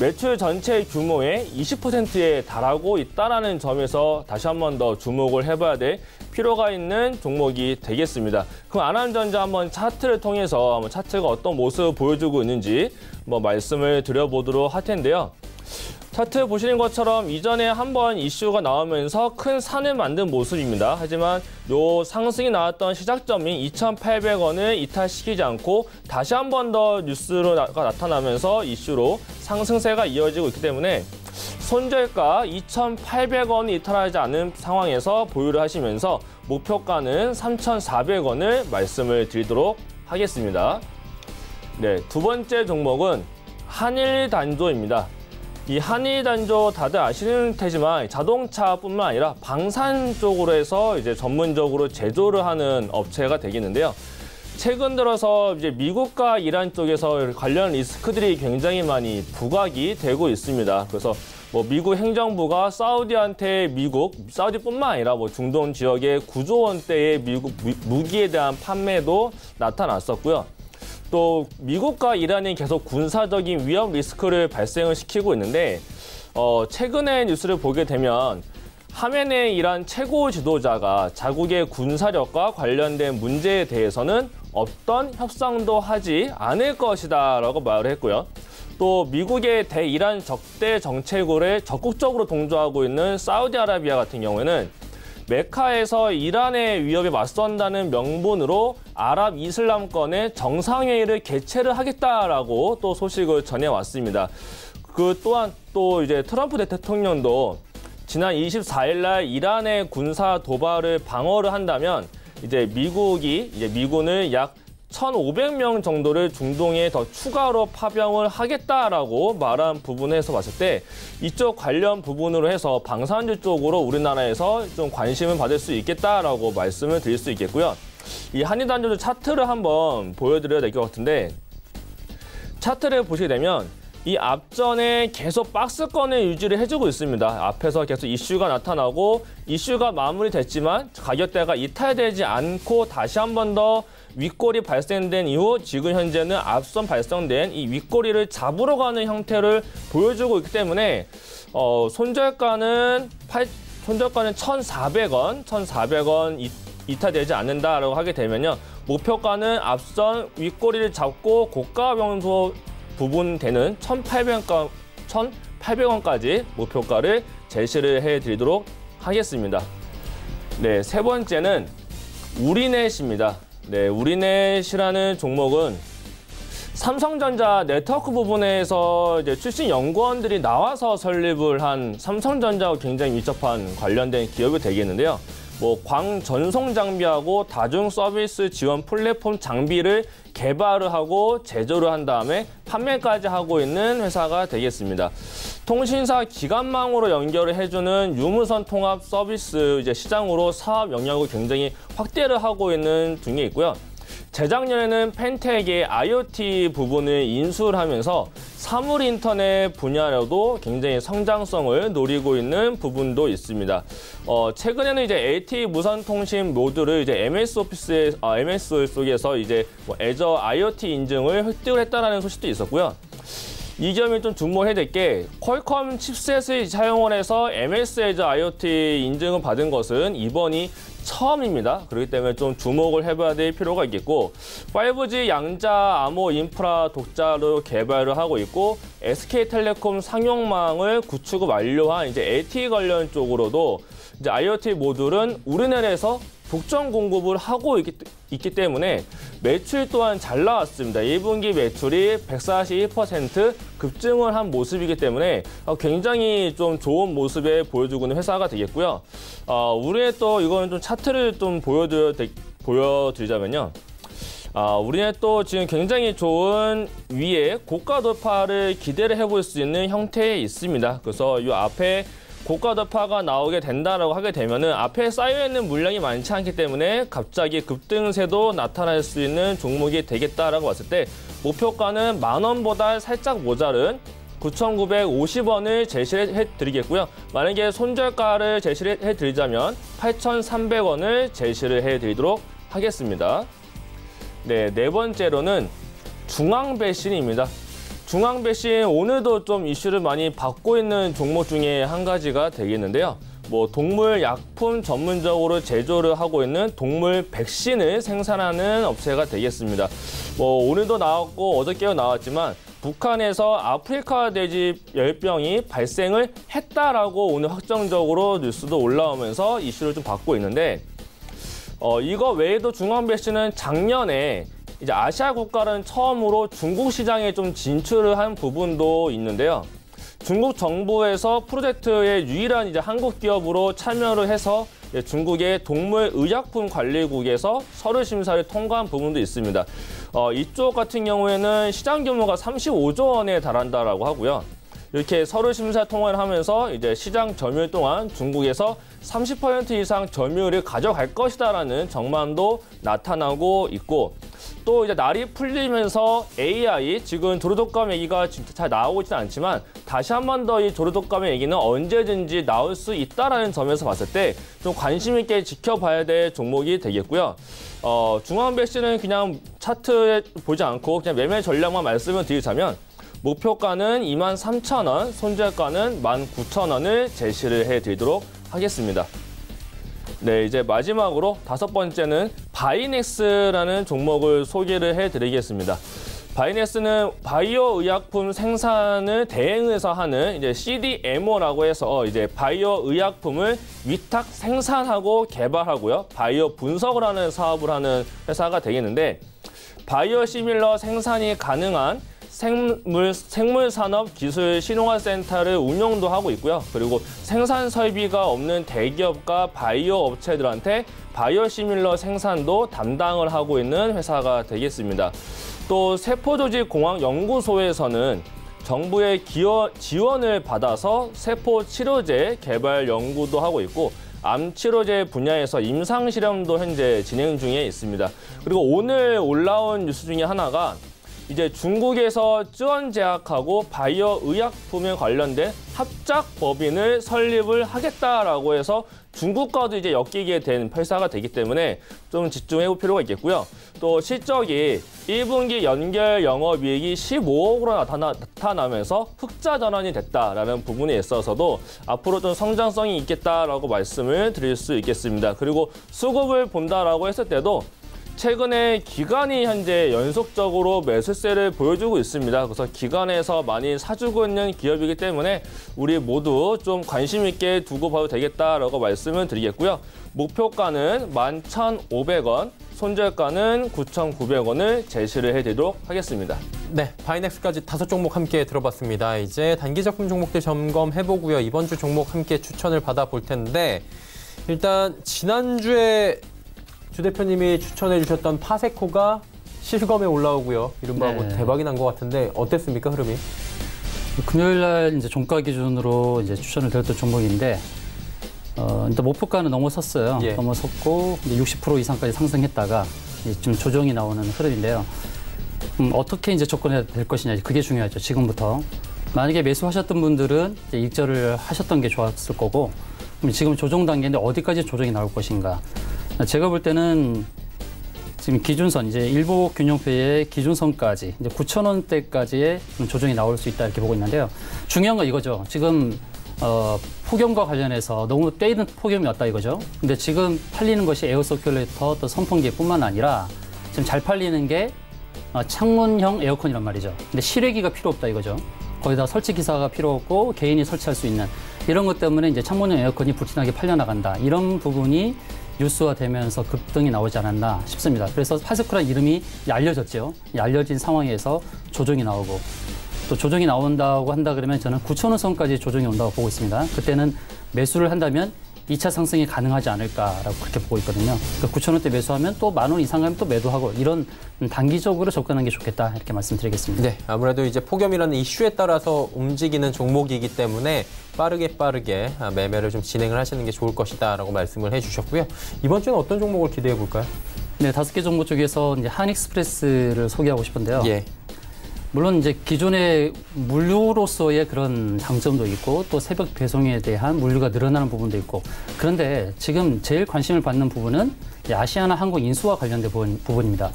매출 전체 규모의 20%에 달하고 있다는 점에서 다시 한 번 더 주목을 해봐야 될 필요가 있는 종목이 되겠습니다. 그럼 아남전자 한번 차트를 통해서 차트가 어떤 모습을 보여주고 있는지 말씀을 드려보도록 할 텐데요. 차트 보시는 것처럼 이전에 한번 이슈가 나오면서 큰 산을 만든 모습입니다. 하지만 요 상승이 나왔던 시작점인 2,800원을 이탈시키지 않고 다시 한 번 더 뉴스가 나타나면서 이슈로 상승세가 이어지고 있기 때문에 손절가 2,800원이 이탈하지 않은 상황에서 보유를 하시면서 목표가는 3,400원을 말씀을 드리도록 하겠습니다. 네, 두 번째 종목은 한일단조입니다. 이 한일단조 다들 아시는 테지만 자동차뿐만 아니라 방산 쪽으로 해서 이제 전문적으로 제조를 하는 업체가 되겠는데요. 최근 들어서 이제 미국과 이란 쪽에서 관련 리스크들이 굉장히 많이 부각이 되고 있습니다. 그래서 미국 행정부가 사우디한테 사우디뿐만 아니라 중동 지역의 9조 원대의 미국 무기에 대한 판매도 나타났었고요. 또 미국과 이란이 계속 군사적인 위험 리스크를 발생을 시키고 있는데, 최근의 뉴스를 보게 되면 하메네이 이란 최고 지도자가 자국의 군사력과 관련된 문제에 대해서는 어떤 협상도 하지 않을 것이다 라고 말을 했고요. 또 미국의 대이란 적대 정책을 적극적으로 동조하고 있는 사우디아라비아 같은 경우에는 메카에서 이란의 위협에 맞선다는 명분으로 아랍 이슬람권의 정상회의를 개최를 하겠다라고 또 소식을 전해왔습니다. 그 또한 또 이제 트럼프 대통령도 지난 24일 날 이란의 군사 도발을 방어를 한다면 이제 미군을 약 1,500명 정도를 중동에 더 추가로 파병을 하겠다라고 말한 부분에서 봤을 때 이쪽 관련 부분으로 해서 방산주 쪽으로 우리나라에서 좀 관심을 받을 수 있겠다라고 말씀을 드릴 수 있겠고요. 이 한일단조 차트를 한번 보여드려야 될 것 같은데, 차트를 보시게 되면 이 앞전에 계속 박스권을 유지를 해주고 있습니다. 앞에서 계속 이슈가 나타나고 이슈가 마무리됐지만 가격대가 이탈되지 않고 다시 한 번 더 윗골이 발생된 이후 지금 현재는 앞선 발생된 이 윗골이를 잡으러 가는 형태를 보여주고 있기 때문에 손절가는 1,400원 이탈되지 않는다라고 하게 되면요. 목표가는 앞선 윗골이를 잡고 고가 명소 부분 되는 1,800원까지 목표가를 제시를 해드리도록 하겠습니다. 네, 세 번째는 우리넷입니다. 네, 우리넷이라는 종목은 삼성전자 네트워크 부분에서 이제 출신 연구원들이 나와서 설립을 한 삼성전자와 굉장히 밀접한 관련된 기업이 되겠는데요. 광전송 장비하고 다중 서비스 지원 플랫폼 장비를 개발을 하고 제조를 한 다음에 판매까지 하고 있는 회사가 되겠습니다. 통신사 기관망으로 연결을 해주는 유무선 통합 서비스 시장으로 사업 영역을 굉장히 확대를 하고 있는 중에 있고요. 재작년에는 펜텍의 IoT 부분을 인수를 하면서 사물 인터넷 분야로도 굉장히 성장성을 노리고 있는 부분도 있습니다. 최근에는 이제 LTE 무선 통신 모듈을 MS 속에서 애저 IoT 인증을 획득을 했다라는 소식도 있었고요. 이 점이 좀 주목해야 될 게 퀄컴 칩셋을 사용을 해서 MS 애저 IoT 인증을 받은 것은 이번이 처음입니다. 그렇기 때문에 좀 주목을 해봐야 될 필요가 있겠고, 5G 양자 암호 인프라 독자로 개발을 하고 있고, SK텔레콤 상용망을 구축을 완료한 LTE 관련 쪽으로도 IoT 모듈은 우리나라에서 독점 공급을 하고 있기 때문에 매출 또한 잘 나왔습니다. 1분기 매출이 141% 급증을 한 모습이기 때문에 굉장히 좀 좋은 모습에 보여주고 있는 회사가 되겠고요. 우리의 또 이거는 좀 차트를 좀 보여드리자면요. 우리는 또 지금 굉장히 좋은 위에 고가 돌파를 기대를 해볼 수 있는 형태에 있습니다. 그래서 이 앞에 고가 돌파가 나오게 된다라고 하게 되면은 앞에 쌓여있는 물량이 많지 않기 때문에 갑자기 급등세도 나타날 수 있는 종목이 되겠다라고 봤을 때 목표가는 10,000원보다 살짝 모자른 9,950원을 제시해 드리겠고요. 만약에 손절가를 제시를 해 드리자면 8,300원을 제시를 해 드리도록 하겠습니다. 네, 네 번째로는 중앙배신입니다. 중앙배신 오늘도 좀 이슈를 많이 받고 있는 종목 중에 한 가지가 되겠는데요. 동물 약품 전문적으로 제조를 하고 있는 동물 백신을 생산하는 업체가 되겠습니다. 오늘도 나왔고 어저께도 나왔지만 북한에서 아프리카 돼지 열병이 발생을 했다라고 오늘 확정적으로 뉴스도 올라오면서 이슈를 좀 받고 있는데 이거 외에도 중앙배신은 작년에 이제 아시아 국가는 처음으로 중국 시장에 좀 진출을 한 부분도 있는데요. 중국 정부에서 프로젝트의 유일한 이제 한국 기업으로 참여를 해서 중국의 동물의약품 관리국에서 서류 심사를 통과한 부분도 있습니다. 이쪽 같은 경우에는 시장 규모가 35조 원에 달한다라고 하고요. 이렇게 서류 심사 통과를 하면서 이제 시장 점유율 또한 중국에서 30% 이상 점유율을 가져갈 것이다라는 전망도 나타나고 있고 또 이제 날이 풀리면서 AI 지금 조류독감 얘기가 진짜 잘 나오고 있지는 않지만 다시 한 번 더 이 조류독감의 얘기는 언제든지 나올 수 있다라는 점에서 봤을 때 좀 관심 있게 지켜봐야 될 종목이 되겠고요. 중앙배신은 그냥 차트에 보지 않고 그냥 매매 전략만 말씀을 드리자면 목표가는 23,000원, 손절가는 19,000원을 제시를 해드리도록 하겠습니다. 네, 이제 마지막으로 다섯 번째는 바이넥스라는 종목을 소개를 해드리겠습니다. 바이넥스는 바이오 의약품 생산을 대행해서 하는 이제 CDMO라고 해서 이제 바이오 의약품을 위탁 생산하고 개발하고요. 바이오 분석을 하는 사업을 하는 회사가 되겠는데 바이오 시밀러 생산이 가능한 생물산업기술신용화센터를 운영도 하고 있고요. 그리고 생산 설비가 없는 대기업과 바이오 업체들한테 바이오 시밀러 생산도 담당을 하고 있는 회사가 되겠습니다. 또 세포조직공학연구소에서는 정부의 지원을 받아서 세포치료제 개발 연구도 하고 있고 암치료제 분야에서 임상실험도 현재 진행 중에 있습니다. 그리고 오늘 올라온 뉴스 중에 하나가 이제 중국에서 쯔원제약하고 바이오 의약품에 관련된 합작 법인을 설립을 하겠다라고 해서 중국과도 이제 엮이게 된 회사가 되기 때문에 좀 집중해 볼 필요가 있겠고요. 또 실적이 1분기 연결 영업이익이 15억으로 나타나면서 흑자 전환이 됐다라는 부분에 있어서도 앞으로 좀 성장성이 있겠다라고 말씀을 드릴 수 있겠습니다. 그리고 수급을 본다라고 했을 때도 최근에 기관이 현재 연속적으로 매수세를 보여주고 있습니다. 그래서 기관에서 많이 사주고 있는 기업이기 때문에 우리 모두 좀 관심 있게 두고 봐도 되겠다라고 말씀을 드리겠고요. 목표가는 11,500원, 손절가는 9,900원을 제시를 해드리도록 하겠습니다. 네, 바이넥스까지 다섯 종목 함께 들어봤습니다. 이제 단기적금 종목들 점검해보고요. 이번 주 종목 함께 추천을 받아볼 텐데 일단 지난주에 주 대표님이 추천해 주셨던 파세코가 실검에 올라오고요. 이른바 뭐 대박이 난 것 같은데 어땠습니까, 흐름이? 금요일 날 이제 종가 기준으로 이제 추천을 드렸던 종목인데 일단 목표가는 넘어섰어요. 예. 넘어섰고 이제 60% 이상까지 상승했다가 이제 좀 조정이 나오는 흐름인데요. 어떻게 이제 접근해야 될 것이냐 그게 중요하죠. 지금부터 만약에 매수하셨던 분들은 이제 익절을 하셨던 게 좋았을 거고 그럼 지금 조정 단계인데 어디까지 조정이 나올 것인가? 제가 볼 때는 지금 기준선, 이제 일보균형표의 기준선까지 이제 9,000원대까지의 조정이 나올 수 있다 이렇게 보고 있는데요. 중요한 건 이거죠. 지금 폭염과 관련해서 너무 때이른 폭염이 왔다 이거죠. 근데 지금 팔리는 것이 에어서큘레이터 또 선풍기뿐만 아니라 지금 잘 팔리는 게 창문형 에어컨이란 말이죠. 근데 실외기가 필요 없다 이거죠. 거기다 설치 기사가 필요 없고 개인이 설치할 수 있는 이런 것 때문에 이제 창문형 에어컨이 불티나게 팔려나간다. 이런 부분이 뉴스화되면서 급등이 나오지 않았나 싶습니다. 그래서 파세코라는 이름이 알려졌죠. 알려진 상황에서 조정이 나오고 또 조정이 나온다고 한다 그러면 저는 9,000원 선까지 조정이 온다고 보고 있습니다. 그때는 매수를 한다면 2차 상승이 가능하지 않을까라고 그렇게 보고 있거든요. 그러니까 9,000원대 매수하면 또 10,000원 이상 가면 또 매도하고 이런 단기적으로 접근하는 게 좋겠다 이렇게 말씀드리겠습니다. 네, 아무래도 이제 폭염이라는 이슈에 따라서 움직이는 종목이기 때문에 빠르게 매매를 좀 진행을 하시는 게 좋을 것이다라고 말씀을 해주셨고요. 이번 주는 어떤 종목을 기대해 볼까요? 네, 5개 종목 중에서 이제 한익스프레스를 소개하고 싶은데요. 예. 물론 이제 기존의 물류로서의 그런 장점도 있고 또 새벽 배송에 대한 물류가 늘어나는 부분도 있고 그런데 지금 제일 관심을 받는 부분은 아시아나 항공 인수와 관련된 부분입니다.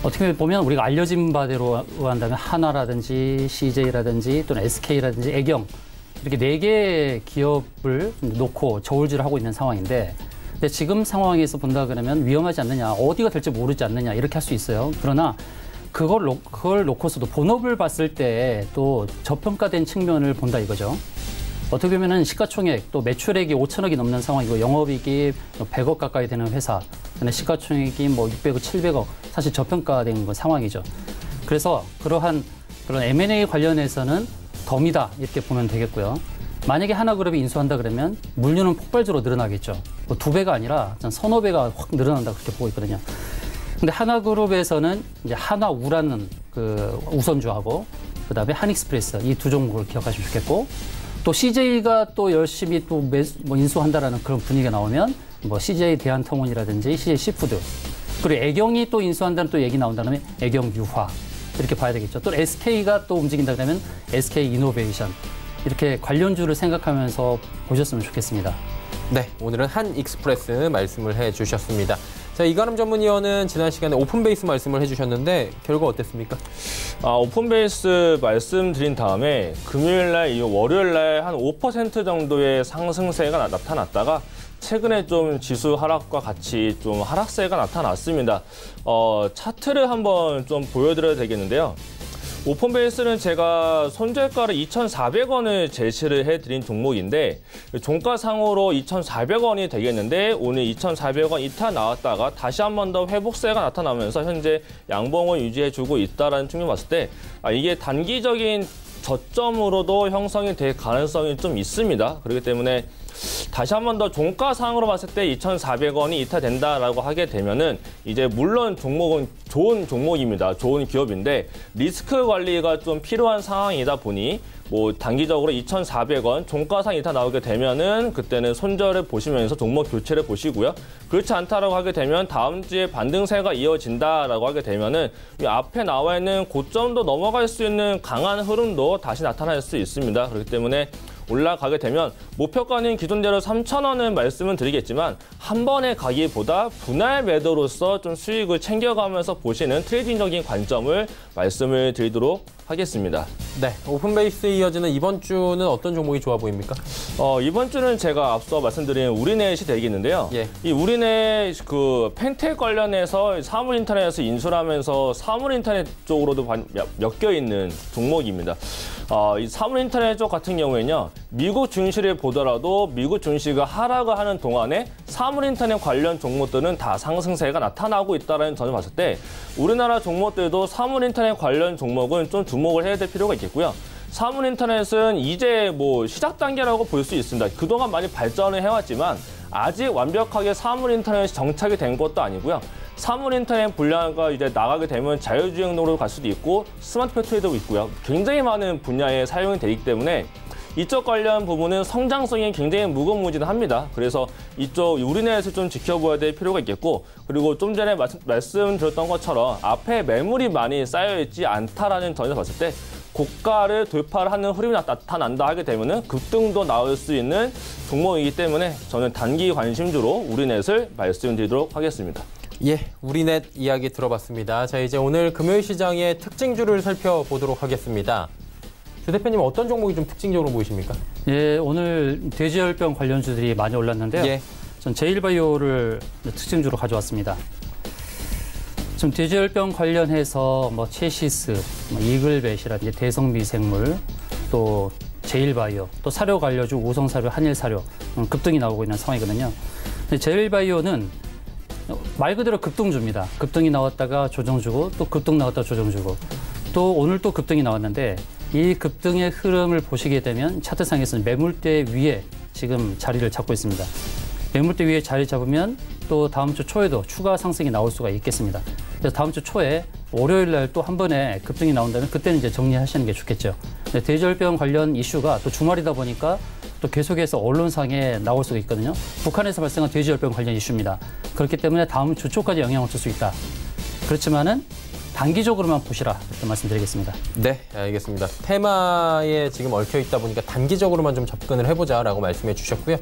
어떻게 보면 우리가 알려진 바대로 한다면 한화라든지 CJ라든지 또는 SK라든지 애경 이렇게 4개의 기업을 놓고 저울질을 하고 있는 상황인데 근데 지금 상황에서 본다 그러면 위험하지 않느냐, 어디가 될지 모르지 않느냐 이렇게 할 수 있어요. 그러나 그걸 놓고서도 본업을 봤을 때 또 저평가된 측면을 본다 이거죠. 어떻게 보면은 시가총액 또 매출액이 5천억이 넘는 상황이고 영업이익이 100억 가까이 되는 회사, 시가총액이 뭐 600억, 700억 사실 저평가된 상황이죠. 그래서 그런 M&A 관련해서는 덤이다 이렇게 보면 되겠고요. 만약에 하나그룹이 인수한다 그러면 물류는 폭발적으로 늘어나겠죠. 뭐 2배가 아니라 서너 배가 확 늘어난다 그렇게 보고 있거든요. 근데 하나그룹에서는 이제 하나우라는 그 우선주하고 그다음에 한익스프레스 이 2 종목을 기억하시면 좋겠고 또 CJ가 또 열심히 또 인수한다라는 그런 분위기가 나오면 뭐 CJ 대한통운이라든지 CJ 시푸드 그리고 애경이 또 인수한다는 또 얘기 나온다면 애경유화 이렇게 봐야 되겠죠. 또 SK가 또 움직인다 그러면 SK 이노베이션 이렇게 관련주를 생각하면서 보셨으면 좋겠습니다. 네, 오늘은 한익스프레스 말씀을 해주셨습니다. 자, 이가람 전문위원은 지난 시간에 오픈베이스 말씀을 해주셨는데 결과 어땠습니까? 오픈베이스 말씀드린 다음에 금요일날, 월요일날 한 5% 정도의 상승세가 나타났다가 최근에 좀 지수 하락과 같이 좀 하락세가 나타났습니다. 차트를 한번 좀 보여드려야 되겠는데요. 오픈베이스는 제가 손절가를 2,400원을 제시를 해드린 종목인데 종가상으로 2,400원이 되겠는데 오늘 2,400원 이타 나왔다가 다시 한 번 더 회복세가 나타나면서 현재 양봉을 유지해주고 있다는 측면 봤을 때 이게 단기적인 저점으로도 형성이 될 가능성이 좀 있습니다. 그렇기 때문에 다시 한 번 더 종가상으로 봤을 때 2,400원이 이탈된다라고 하게 되면은 이제 물론 종목은 좋은 종목입니다. 좋은 기업인데 리스크 관리가 좀 필요한 상황이다 보니 뭐 단기적으로 2,400원 종가상 이탈 나오게 되면은 그때는 손절을 보시면서 종목 교체를 보시고요. 그렇지 않다라고 하게 되면 다음 주에 반등세가 이어진다라고 하게 되면은 이 앞에 나와 있는 고점도 넘어갈 수 있는 강한 흐름도 다시 나타날 수 있습니다. 그렇기 때문에 올라가게 되면 목표가는 기존대로 3,000원을 말씀을 드리겠지만 한 번에 가기보다 분할 매도로서 좀 수익을 챙겨가면서 보시는 트레이딩적인 관점을 말씀을 드리도록 하겠습니다. 네, 오픈베이스에 이어지는 이번 주는 어떤 종목이 좋아 보입니까? 이번 주는 제가 앞서 말씀드린 우리넷이 되겠는데요. 예. 이 우리넷 그 펜텍 관련해서 사물인터넷에서 인수를 하면서 사물인터넷 쪽으로도 엮여 있는 종목입니다. 이 사물인터넷 쪽 같은 경우에는요. 미국 증시를 보더라도 미국 증시가 하락을 하는 동안에 사물인터넷 관련 종목들은 다 상승세가 나타나고 있다는 점을 봤을 때 우리나라 종목들도 사물인터넷 관련 종목은 좀 주목을 해야 될 필요가 있겠고요. 사물인터넷은 이제 뭐 시작 단계라고 볼 수 있습니다. 그동안 많이 발전을 해왔지만 아직 완벽하게 사물인터넷이 정착이 된 것도 아니고요. 사물인터넷 분야가 이제 나가게 되면 자율주행도로 갈 수도 있고 스마트폰 트레이드도 있고요. 굉장히 많은 분야에 사용이 되기 때문에 이쪽 관련 부분은 성장성이 굉장히 무궁무진합니다. 그래서 이쪽 우리넷을 좀 지켜봐야 될 필요가 있겠고 그리고 좀 전에 말씀드렸던 것처럼 앞에 매물이 많이 쌓여있지 않다라는 점에서 봤을 때 고가를 돌파를 하는 흐름이 나타난다 하게 되면 급등도 나올 수 있는 종목이기 때문에 저는 단기 관심주로 우리넷을 말씀드리도록 하겠습니다. 예, 우리넷 이야기 들어봤습니다. 자, 이제 오늘 금요일 시장의 특징주를 살펴보도록 하겠습니다. 주 대표님 어떤 종목이 좀 특징적으로 보이십니까? 예, 오늘 돼지열병 관련주들이 많이 올랐는데요. 예. 전 제일바이오를 특징주로 가져왔습니다. 지금 돼지열병 관련해서 뭐 체시스, 이글벳이라든지 대성미생물, 또 제일바이오, 또 사료 관련주 우성사료, 한일사료 급등이 나오고 있는 상황이거든요. 근데 제일바이오는 말 그대로 급등주입니다. 급등이 나왔다가 조정주고 또 급등 나왔다가 조정주고 또 오늘 또 급등이 나왔는데 이 급등의 흐름을 보시게 되면 차트상에서는 매물대 위에 지금 자리를 잡고 있습니다. 매물대 위에 자리 잡으면 또 다음 주 초에도 추가 상승이 나올 수가 있겠습니다. 그래서 다음 주 초에 월요일 날 또 한 번에 급등이 나온다면 그때는 이제 정리하시는 게 좋겠죠. 대지열병 관련 이슈가 또 주말이다 보니까 또 계속해서 언론상에 나올 수가 있거든요. 북한에서 발생한 돼지열병 관련 이슈입니다. 그렇기 때문에 다음 주 초까지 영향을 줄 수 있다. 그렇지만은 단기적으로만 보시라 이렇게 말씀드리겠습니다. 네, 알겠습니다. 테마에 지금 얽혀 있다 보니까 단기적으로만 좀 접근을 해보자라고 말씀해 주셨고요.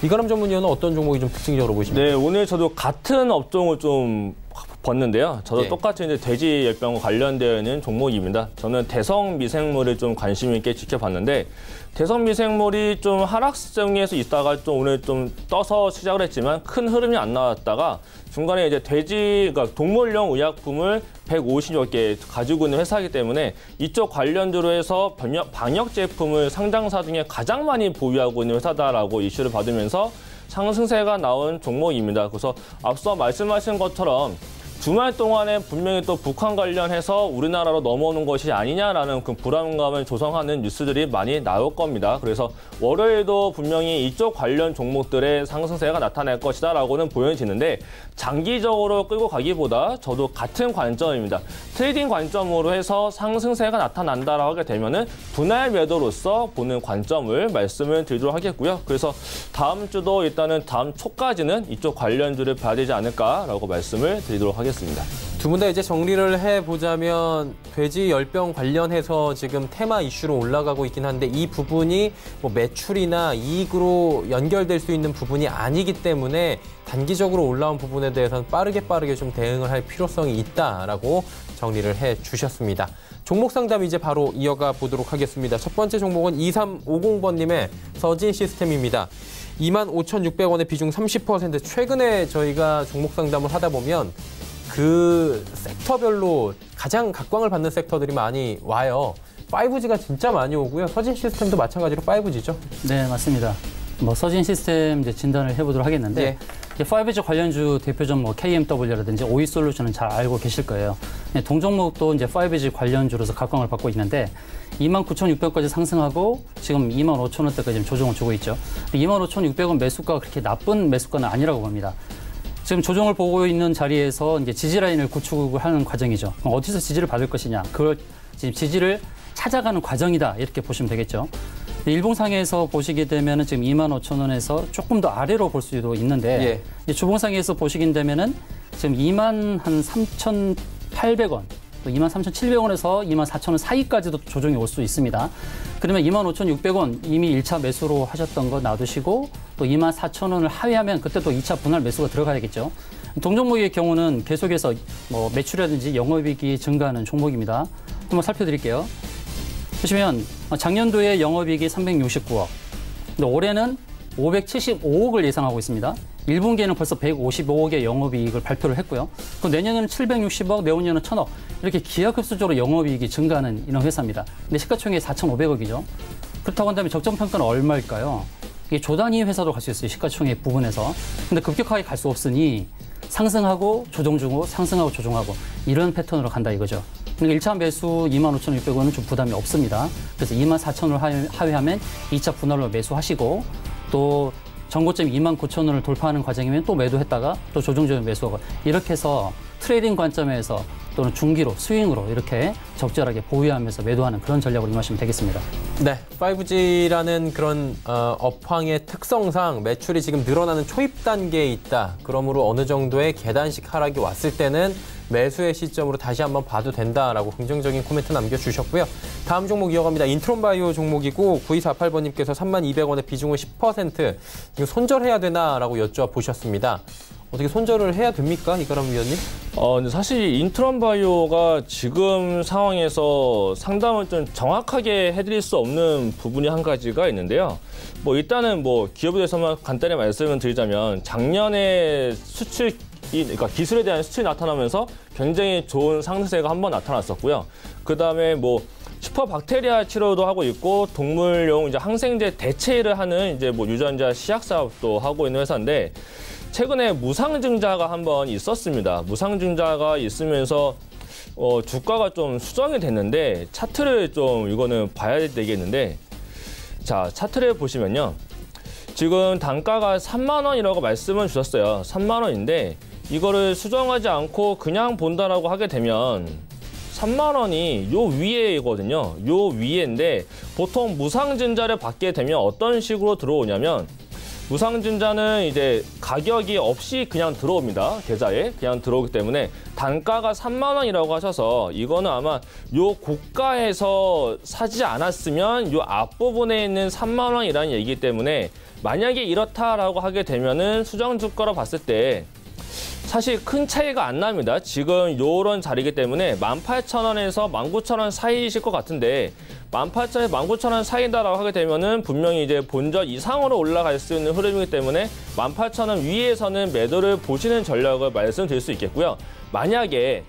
이가람 전문위원은 어떤 종목이 좀 특징적으로 보십니까? 네, 오늘 저도 같은 업종을 좀 봤는데요. 저도 예. 똑같이 이제 돼지 열병과 관련되어 있는 종목입니다. 저는 대성 미생물을 좀 관심 있게 지켜봤는데 대성 미생물이 좀 하락세에서 있다가 좀 오늘 좀 떠서 시작을 했지만 큰 흐름이 안 나왔다가 중간에 이제 그러니까 동물용 의약품을 150여 개 가지고 있는 회사이기 때문에 이쪽 관련주로 해서 방역 제품을 상장사 중에 가장 많이 보유하고 있는 회사다라고 이슈를 받으면서 상승세가 나온 종목입니다. 그래서 앞서 말씀하신 것처럼 주말 동안에 분명히 또 북한 관련해서 우리나라로 넘어오는 것이 아니냐라는 그 불안감을 조성하는 뉴스들이 많이 나올 겁니다. 그래서 월요일도 분명히 이쪽 관련 종목들의 상승세가 나타날 것이다라고는 보여지는데 장기적으로 끌고 가기보다 저도 같은 관점입니다. 트레이딩 관점으로 해서 상승세가 나타난다라고 하게 되면은 분할 매도로서 보는 관점을 말씀을 드리도록 하겠고요. 그래서 다음 주도 일단은 다음 초까지는 이쪽 관련주를 봐야 되지 않을까라고 말씀을 드리도록 하겠습니다. 두 분 다 이제 정리를 해보자면 돼지 열병 관련해서 지금 테마 이슈로 올라가고 있긴 한데 이 부분이 뭐 매출이나 이익으로 연결될 수 있는 부분이 아니기 때문에 단기적으로 올라온 부분에 대해서는 빠르게 좀 대응을 할 필요성이 있다라고 정리를 해주셨습니다. 종목 상담 이제 바로 이어가 보도록 하겠습니다. 첫 번째 종목은 2350번님의 서진 시스템입니다. 25,600원의 비중 30%. 최근에 저희가 종목 상담을 하다 보면 그 섹터별로 가장 각광을 받는 섹터들이 많이 와요. 5G가 진짜 많이 오고요. 서진 시스템도 마찬가지로 5G죠? 네, 맞습니다. 뭐 서진 시스템 이제 진단을 해보도록 하겠는데 예. 5G 관련주 대표적 뭐 KMW라든지 OE솔루션은 잘 알고 계실 거예요. 동종목도 이제 5G 관련주로서 각광을 받고 있는데 29,600원까지 상승하고 지금 25,000원대까지 조정을 주고 있죠. 25,600원 매수가가 그렇게 나쁜 매수가는 아니라고 봅니다. 지금 조정을 보고 있는 자리에서 이제 지지 라인을 구축을 하는 과정이죠. 그럼 어디서 지지를 받을 것이냐? 그걸 지금 지지를 찾아가는 과정이다. 이렇게 보시면 되겠죠. 일봉상에서 보시게 되면은 지금 25,000원에서 조금 더 아래로 볼 수도 있는데 이제 주봉상에서 보시게 되면은 지금 23,800원, 또 23,700원에서 24,000원 사이까지도 조정이 올 수 있습니다. 그러면 25,600원 이미 1차 매수로 하셨던 거 놔두시고 또 24,000원을 하회하면 그때 또 2차 분할 매수가 들어가야겠죠. 동종목의 경우는 계속해서 뭐 매출이라든지 영업이익이 증가하는 종목입니다. 한번 살펴드릴게요. 보시면 작년도에 영업이익이 369억, 근데 올해는 575억을 예상하고 있습니다. 1분기에는 벌써 155억의 영업이익을 발표를 했고요. 또 내년에는 760억, 내후년은 1,000억. 이렇게 기하급수적으로 영업이익이 증가하는 이런 회사입니다. 근데 시가총액이 4,500억이죠. 그렇다고 한다면 적정평가는 얼마일까요? 이게 조 단위 회사도 갈 수 있어요. 시가총액 부분에서. 근데 급격하게 갈 수 없으니 상승하고 조정 주고 상승하고 조정하고 이런 패턴으로 간다 이거죠. 그러니까 1차 매수 25,600원은 좀 부담이 없습니다. 그래서 24,000원을 하회하면 2차 분할로 매수하시고 또 전고점 29,000원을 돌파하는 과정이면 또 매도했다가 또 조정적인 매수하고 이렇게 해서 트레이딩 관점에서 또는 중기로 스윙으로 이렇게 적절하게 보유하면서 매도하는 그런 전략으로 임하시면 되겠습니다. 네, 5G라는 그런 업황의 특성상 매출이 지금 늘어나는 초입 단계에 있다. 그러므로 어느 정도의 계단식 하락이 왔을 때는 매수의 시점으로 다시 한번 봐도 된다라고 긍정적인 코멘트 남겨주셨고요. 다음 종목 이어갑니다. 인트론바이오 종목이고 9248번님께서 32,200원의 비중을 10% 이거 손절해야 되나라고 여쭤보셨습니다. 어떻게 손절을 해야 됩니까? 이가람 위원님? 근데 사실 인트론바이오가 지금 상황에서 상담을 좀 정확하게 해드릴 수 없는 부분이 한 가지가 있는데요. 뭐 일단은 뭐 기업에 대해서만 간단히 말씀을 드리자면 작년에 그러니까 기술에 대한 수출이 나타나면서 굉장히 좋은 상승세가 한번 나타났었고요. 그 다음에 뭐 슈퍼박테리아 치료도 하고 있고 동물용 이제 항생제 대체를 하는 이제 뭐 유전자 시약 사업도 하고 있는 회사인데 최근에 무상증자가 한번 있었습니다. 무상증자가 있으면서 주가가 좀 수정이 됐는데 차트를 좀 이거는 봐야 되겠는데 자 차트를 보시면요. 지금 단가가 3만 원이라고 말씀을 주셨어요. 3만 원인데 이거를 수정하지 않고 그냥 본다라고 하게 되면 3만 원이 요 위에거든요. 요 위에인데 보통 무상증자를 받게 되면 어떤 식으로 들어오냐면 무상증자는 이제 가격이 없이 그냥 들어옵니다. 계좌에 그냥 들어오기 때문에 단가가 3만 원이라고 하셔서 이거는 아마 요 고가에서 사지 않았으면 요 앞부분에 있는 3만 원이라는 얘기이기 때문에 만약에 이렇다라고 하게 되면은 수정 주가로 봤을 때 사실 큰 차이가 안 납니다. 지금 요런 자리이기 때문에 18,000원에서 19,000원 사이이실 것 같은데 18,000원에서 19,000원 사이다라고 하게 되면은 분명히 이제 본전 이상으로 올라갈 수 있는 흐름이기 때문에 18,000원 위에서는 매도를 보시는 전략을 말씀드릴 수 있겠고요. 만약에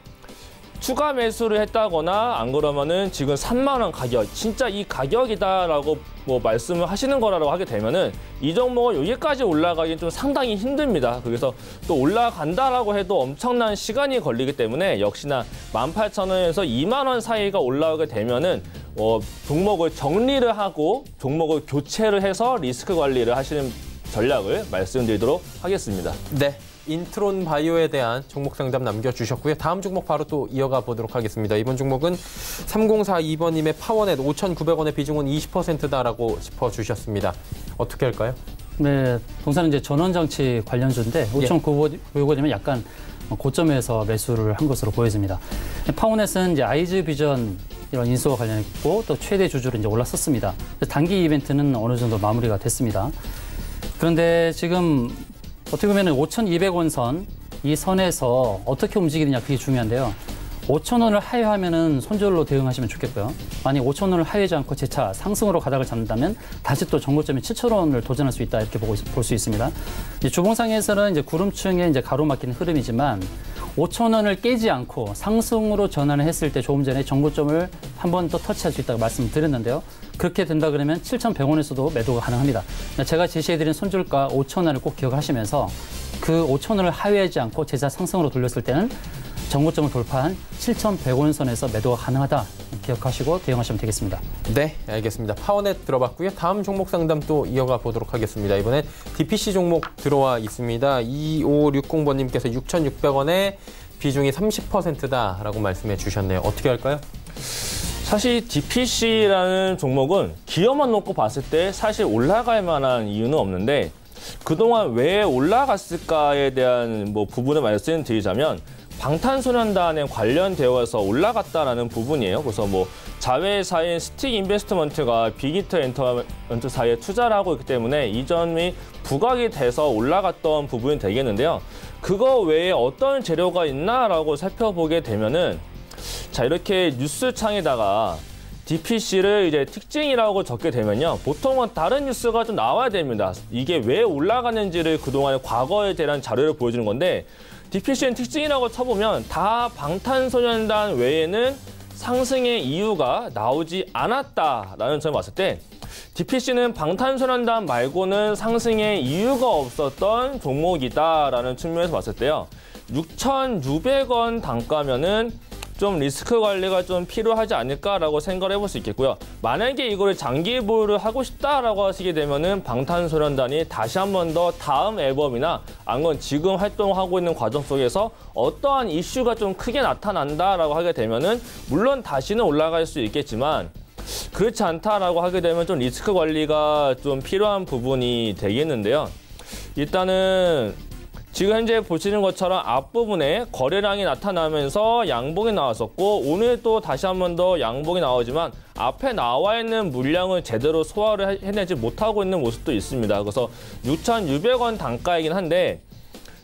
추가 매수를 했다거나 안 그러면은 지금 3만 원 가격, 진짜 이 가격이다라고 뭐 말씀을 하시는 거라고 하게 되면은 이 종목은 여기까지 올라가긴 좀 상당히 힘듭니다. 그래서 또 올라간다라고 해도 엄청난 시간이 걸리기 때문에 역시나 18,000원에서 2만 원 사이가 올라오게 되면은 종목을 정리를 하고 종목을 교체를 해서 리스크 관리를 하시는 전략을 말씀드리도록 하겠습니다. 네. 인트론 바이오에 대한 종목 상담 남겨주셨고요. 다음 종목 바로 또 이어가 보도록 하겠습니다. 이번 종목은 3042번님의 파워넷 5,900원의 비중은 20%다라고 짚어주셨습니다. 어떻게 할까요? 네, 동사는 이제 전원장치 관련주인데 5,900원이면 약간 고점에서 매수를 한 것으로 보여집니다. 파워넷은 이제 아이즈 비전 이런 인수와 관련했고 또 최대 주주로 이제 올랐었습니다. 단기 이벤트는 어느 정도 마무리가 됐습니다. 그런데 지금 어떻게 보면 5,200원 선, 이 선에서 어떻게 움직이느냐 그게 중요한데요. 5,000원을 하회하면은 손절로 대응하시면 좋겠고요. 만약 5,000원을 하회하지 않고 재차 상승으로 가닥을 잡는다면 다시 또 정고점이 7,000원을 도전할 수 있다 이렇게 볼 수 있습니다. 주봉상에서는 이제 구름층에 이제 가로막히는 흐름이지만 5,000원을 깨지 않고 상승으로 전환을 했을 때 조금 전에 정고점을 한 번 더 터치할 수 있다고 말씀드렸는데요. 그렇게 된다 그러면 7,100원에서도 매도가 가능합니다. 제가 제시해드린 손절가 5,000원을 꼭 기억하시면서 그 5,000원을 하회하지 않고 재차 상승으로 돌렸을 때는 정고점을 돌파한 7,100원 선에서 매도가 가능하다 기억하시고 대응하시면 되겠습니다. 네, 알겠습니다. 파워넷 들어봤고요. 다음 종목 상담 또 이어가 보도록 하겠습니다. 이번엔 DPC 종목 들어와 있습니다. 2560번님께서 6,600원에 비중이 30%다라고 말씀해 주셨네요. 어떻게 할까요? 사실 DPC라는 종목은 기업만 놓고 봤을 때 사실 올라갈 만한 이유는 없는데 그동안 왜 올라갔을까에 대한 부분을 말씀드리자면 방탄소년단에 관련되어서 올라갔다라는 부분이에요. 그래서 자회사인 스틱 인베스트먼트가 빅히트 엔터테인먼트사에 투자를 하고 있기 때문에 이 점이 부각이 돼서 올라갔던 부분이 되겠는데요. 그거 외에 어떤 재료가 있나라고 살펴보게 되면은 자, 이렇게 뉴스창에다가 DPC를 이제 특징이라고 적게 되면요. 보통은 다른 뉴스가 좀 나와야 됩니다. 이게 왜 올라가는지를 그동안의 과거에 대한 자료를 보여주는 건데 DPC는 특징이라고 쳐보면 다 방탄소년단 외에는 상승의 이유가 나오지 않았다라는 점을 봤을 때 DPC는 방탄소년단 말고는 상승의 이유가 없었던 종목이다라는 측면에서 봤을 때요. 6,600원 단가면은 좀 리스크 관리가 좀 필요하지 않을까라고 생각을 해볼 수 있겠고요. 만약에 이거를 장기 보유를 하고 싶다라고 하시게 되면은 방탄소년단이 다시 한 번 더 다음 앨범이나 아니면 지금 활동하고 있는 과정 속에서 어떠한 이슈가 좀 크게 나타난다라고 하게 되면은 물론 다시는 올라갈 수 있겠지만 그렇지 않다라고 하게 되면 좀 리스크 관리가 좀 필요한 부분이 되겠는데요. 일단은 지금 현재 보시는 것처럼 앞부분에 거래량이 나타나면서 양봉이 나왔었고 오늘 또 다시 한 번 더 양봉이 나오지만 앞에 나와 있는 물량을 제대로 소화를 해내지 못하고 있는 모습도 있습니다. 그래서 6,600원 단가이긴 한데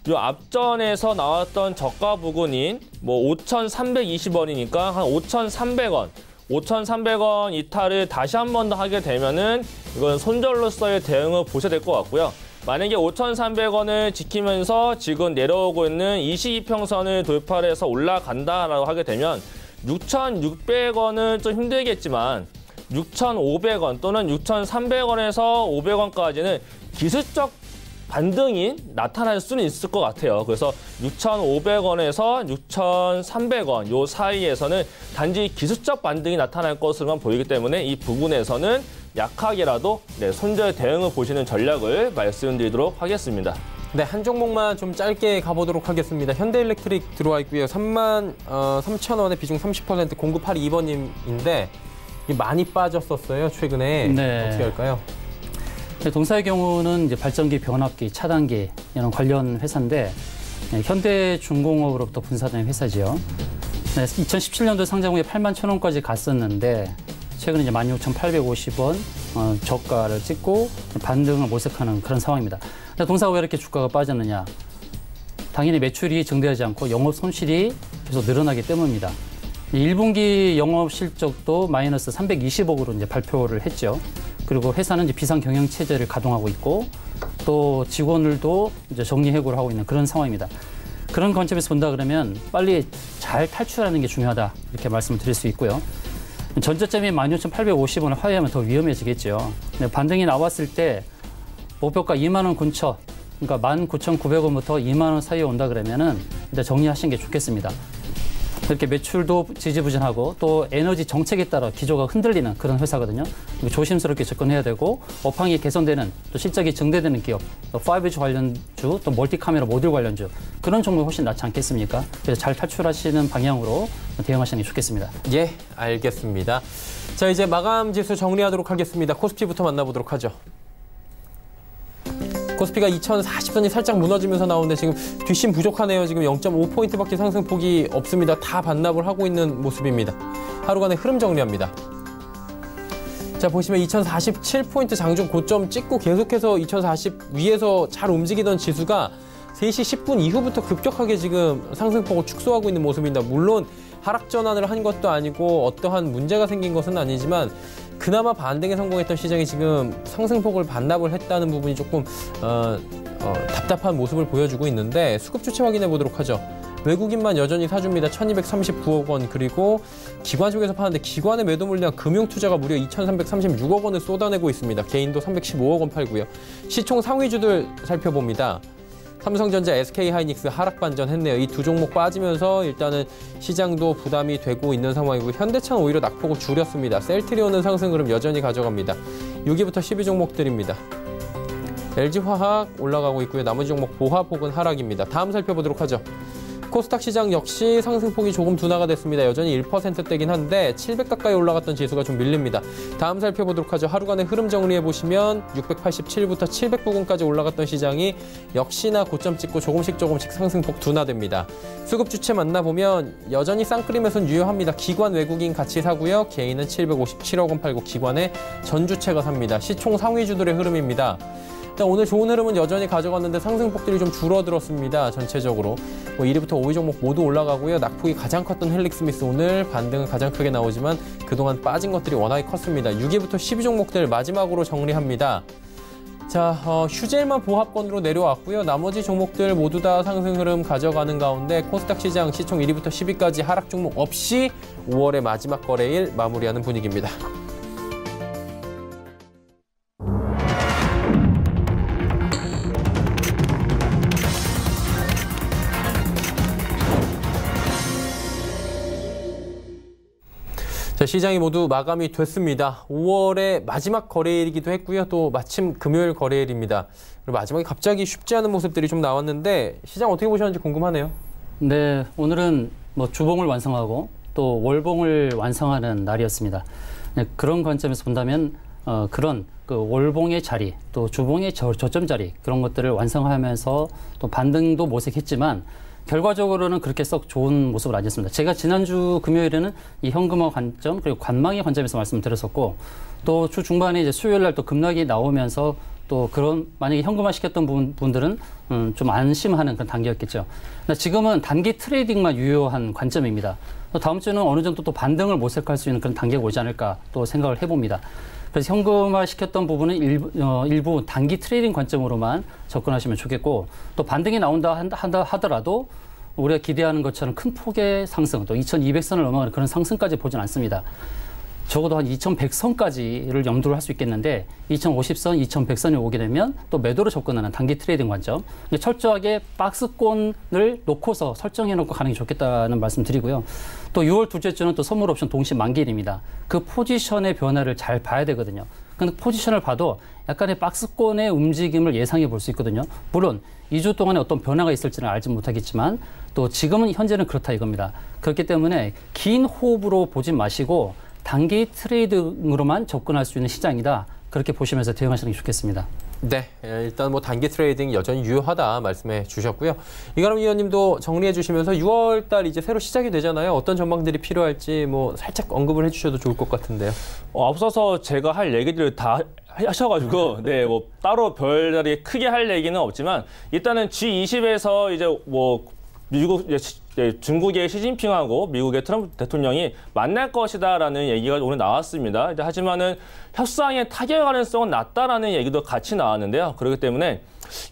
이 앞전에서 나왔던 저가 부근인 5,320원이니까 한 5,300원 5,300원 이탈을 다시 한 번 더 하게 되면은 이건 손절로서의 대응을 보셔야 될 것 같고요. 만약에 5,300원을 지키면서 지금 내려오고 있는 22평선을 돌파를 해서 올라간다라고 하게 되면 6,600원은 좀 힘들겠지만 6,500원 또는 6,300원에서 500원까지는 기술적 반등이 나타날 수는 있을 것 같아요. 그래서 6,500원에서 6,300원 요 사이에서는 단지 기술적 반등이 나타날 것으로만 보이기 때문에 이 부분에서는 약하게라도 손절 대응을 보시는 전략을 말씀드리도록 하겠습니다. 네, 한 종목만 좀 짧게 가보도록 하겠습니다. 현대일렉트릭 들어와 있고요. 33,000원에 비중 30% 0982번님인데 많이 빠졌었어요, 최근에. 네. 어떻게 할까요? 동사의 경우는 이제 발전기, 변압기, 차단기 이런 관련 회사인데 현대중공업으로부터 분사된 회사지요. 네, 2017년도 상장 후에 81,000원까지 갔었는데 최근에 이제 16,850원 저가를 찍고 반등을 모색하는 그런 상황입니다. 근데 동사가 왜 이렇게 주가가 빠졌느냐? 당연히 매출이 증대하지 않고 영업 손실이 계속 늘어나기 때문입니다. 1분기 영업 실적도 마이너스 320억으로 이제 발표를 했죠. 그리고 회사는 이제 비상 경영 체제를 가동하고 있고 또 직원들도 이제 정리해고를 하고 있는 그런 상황입니다. 그런 관점에서 본다 그러면 빨리 잘 탈출하는 게 중요하다 이렇게 말씀을 드릴 수 있고요. 전저점이 16,850원을 하회하면 더 위험해지겠죠. 근데 반등이 나왔을 때 목표가 2만 원 근처, 그러니까 19,900원부터 2만 원 사이에 온다 그러면은 일단 정리하시는 게 좋겠습니다. 이렇게 매출도 지지부진하고 또 에너지 정책에 따라 기조가 흔들리는 그런 회사거든요. 조심스럽게 접근해야 되고 업황이 개선되는 또 실적이 증대되는 기업, 또 5G 관련주, 또 멀티카메라 모듈 관련주 그런 종목이 훨씬 낫지 않겠습니까? 그래서 잘 탈출하시는 방향으로 대응하시는 게 좋겠습니다. 예, 알겠습니다. 자, 이제 마감 지수 정리하도록 하겠습니다. 코스피부터 만나보도록 하죠. 코스피가 2040선이 살짝 무너지면서 나오는데 지금 뒷심 부족하네요. 지금 0.5포인트밖에 상승폭이 없습니다. 다 반납을 하고 있는 모습입니다. 하루간의 흐름 정리합니다. 자, 보시면 2047포인트 장중 고점 찍고 계속해서 2040 위에서 잘 움직이던 지수가 3시 10분 이후부터 급격하게 지금 상승폭을 축소하고 있는 모습입니다. 물론 하락 전환을 한 것도 아니고 어떠한 문제가 생긴 것은 아니지만 그나마 반등에 성공했던 시장이 지금 상승폭을 반납을 했다는 부분이 조금 답답한 모습을 보여주고 있는데 수급 주체 확인해 보도록 하죠. 외국인만 여전히 사줍니다. 1,239억 원. 그리고 기관 쪽에서 파는데 기관의 매도 물량 금융투자가 무려 2,336억 원을 쏟아내고 있습니다. 개인도 315억 원 팔고요. 시총 상위주들 살펴봅니다. 삼성전자, SK하이닉스 하락 반전했네요. 이 두 종목 빠지면서 일단은 시장도 부담이 되고 있는 상황이고 현대차는 오히려 낙폭을 줄였습니다. 셀트리온은 상승 흐름 여전히 가져갑니다. 6위부터 10위 종목들입니다. LG화학 올라가고 있고요. 나머지 종목 보합폭은 하락입니다. 다음 살펴보도록 하죠. 코스닥 시장 역시 상승폭이 조금 둔화가 됐습니다. 여전히 1%대긴 한데 700 가까이 올라갔던 지수가 좀 밀립니다. 다음 살펴보도록 하죠. 하루간의 흐름 정리해보시면 687부터 700 부근까지 올라갔던 시장이 역시나 고점 찍고 조금씩 상승폭 둔화됩니다. 수급 주체 만나보면 여전히 쌍끌림에선 유효합니다. 기관 외국인 같이 사고요. 개인은 757억 원 팔고 기관의 전주체가 삽니다. 시총 상위주들의 흐름입니다. 오늘 좋은 흐름은 여전히 가져갔는데 상승폭들이 좀 줄어들었습니다. 전체적으로 1위부터 5위 종목 모두 올라가고요. 낙폭이 가장 컸던 헬릭스미스 오늘 반등은 가장 크게 나오지만 그동안 빠진 것들이 워낙에 컸습니다. 6위부터 10위 종목들 마지막으로 정리합니다. 자, 휴젤만 보합권으로 내려왔고요. 나머지 종목들 모두 다 상승 흐름 가져가는 가운데 코스닥 시장 시총 1위부터 10위까지 하락 종목 없이 5월의 마지막 거래일 마무리하는 분위기입니다. 자, 시장이 모두 마감이 됐습니다. 5월의 마지막 거래일이기도 했고요. 또 마침 금요일 거래일입니다. 그리고 마지막에 갑자기 쉽지 않은 모습들이 좀 나왔는데 시장 어떻게 보셨는지 궁금하네요. 네, 오늘은 주봉을 완성하고 또 월봉을 완성하는 날이었습니다. 네, 그런 관점에서 본다면 그런 월봉의 자리, 또 주봉의 저점 자리 그런 것들을 완성하면서 또 반등도 모색했지만 결과적으로는 그렇게 썩 좋은 모습을 아니었습니다. 제가 지난주 금요일에는 이 현금화 관점 그리고 관망의 관점에서 말씀드렸었고 또 주 중반에 이제 수요일 날 또 급락이 나오면서 또 그런 만약에 현금화 시켰던 분들은 좀 안심하는 그런 단계였겠죠. 지금은 단기 트레이딩만 유효한 관점입니다. 또 다음 주는 어느 정도 또 반등을 모색할 수 있는 그런 단계가 오지 않을까 또 생각을 해봅니다. 그래서 현금화 시켰던 부분은 일부 단기 트레이딩 관점으로만 접근하시면 좋겠고 또 반등이 나온다 하더라도 우리가 기대하는 것처럼 큰 폭의 상승 또 2200선을 넘어가는 그런 상승까지 보진 않습니다. 적어도 한 2100선까지를 염두를 할 수 있겠는데 2050선, 2100선이 오게 되면 또 매도로 접근하는 단기 트레이딩 관점 철저하게 박스권을 놓고서 설정해놓고 가는 게 좋겠다는 말씀 드리고요. 또 6월 둘째 주는 또 선물 옵션 동시 만기일입니다. 그 포지션의 변화를 잘 봐야 되거든요. 근데 포지션을 봐도 약간의 박스권의 움직임을 예상해 볼 수 있거든요. 물론 2주 동안에 어떤 변화가 있을지는 알지 못하겠지만 또 지금은 현재는 그렇다 이겁니다. 그렇기 때문에 긴 호흡으로 보지 마시고 단기 트레이딩으로만 접근할 수 있는 시장이다. 그렇게 보시면서 대응하시는 게 좋겠습니다. 네, 일단 뭐 단기 트레이딩 여전히 유효하다 말씀해 주셨고요. 이가람 위원님도 정리해 주시면서 6월 달 이제 새로 시작이 되잖아요. 어떤 전망들이 필요할지 뭐 살짝 언급을 해주셔도 좋을 것 같은데요. 앞서서 제가 할 얘기들을 다 하셔가지고 네, 뭐 따로 별다르게 크게 할 얘기는 없지만 일단은 G20에서 이제 뭐 미국 중국의 시진핑하고 미국의 트럼프 대통령이 만날 것이다라는 얘기가 오늘 나왔습니다. 하지만은 협상에 타결 가능성은 낮다라는 얘기도 같이 나왔는데요. 그렇기 때문에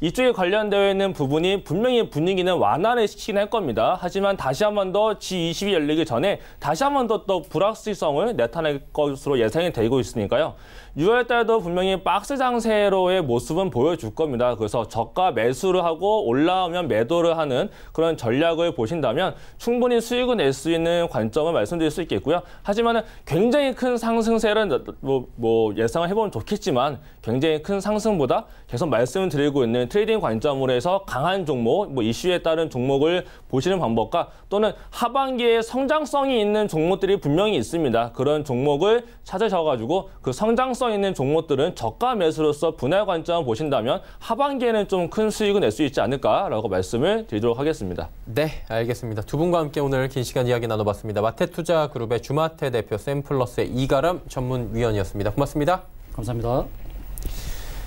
이쪽에 관련되어 있는 부분이 분명히 분위기는 완화를 시키긴 할 겁니다. 하지만 다시 한 번 더 G20이 열리기 전에 다시 한 번 더 또 불확실성을 나타낼 것으로 예상이 되고 있으니까요. 6월 달도 분명히 박스 장세로의 모습은 보여줄 겁니다. 그래서 저가 매수를 하고 올라오면 매도를 하는 그런 전략을 보신다면 충분히 수익을 낼 수 있는 관점을 말씀드릴 수 있겠고요. 하지만 굉장히 큰 상승세를 뭐 예상을 해보면 좋겠지만 굉장히 큰 상승보다 계속 말씀을 드리고 있는 트레이딩 관점으로 해서 강한 종목, 뭐 이슈에 따른 종목을 보시는 방법과 또는 하반기에 성장성이 있는 종목들이 분명히 있습니다. 그런 종목을 찾으셔가지고 그 성장성 있는 종목들은 저가 매수로서 분할 관점을 보신다면 하반기에는 좀 큰 수익을 낼 수 있지 않을까라고 말씀을 드리도록 하겠습니다. 네, 알겠습니다. 두 분과 함께 오늘 긴 시간 이야기 나눠봤습니다. 마태투자그룹의 주마태 대표, 샘플러스의 이가람 전문위원이었습니다. 고맙습니다. 감사합니다.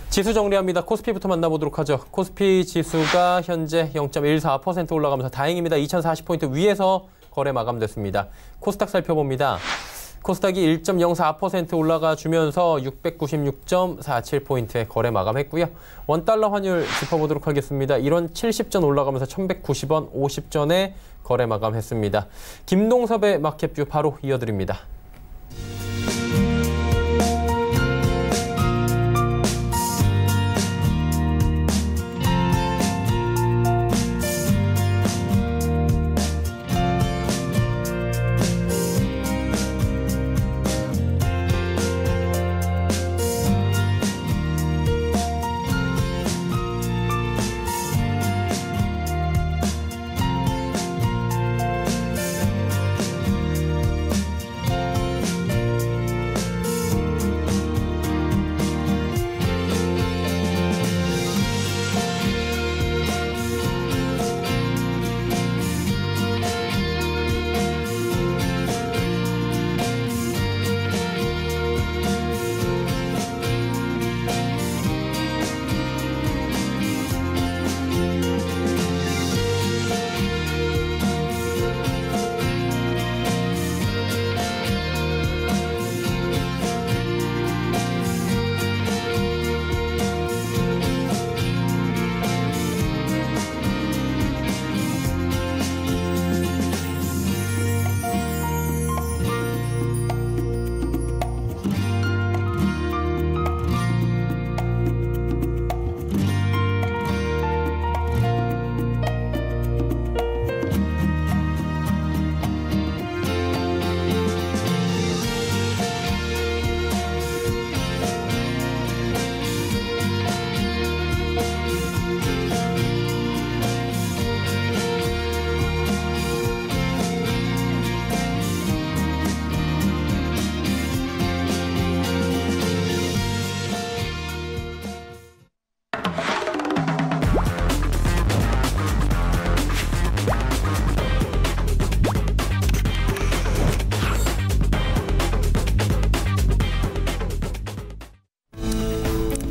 지수 정리합니다. 코스피부터 만나보도록 하죠. 코스피 지수가 현재 0.14% 올라가면서 다행입니다. 2040포인트 위에서 거래 마감됐습니다. 코스닥 살펴봅니다. 코스닥이 1.04% 올라가 주면서 696.47포인트에 거래 마감했고요. 원달러 환율 짚어보도록 하겠습니다. 1원 70전 올라가면서 1190원 50전에 거래 마감했습니다. 김동섭의 마켓뷰 바로 이어드립니다.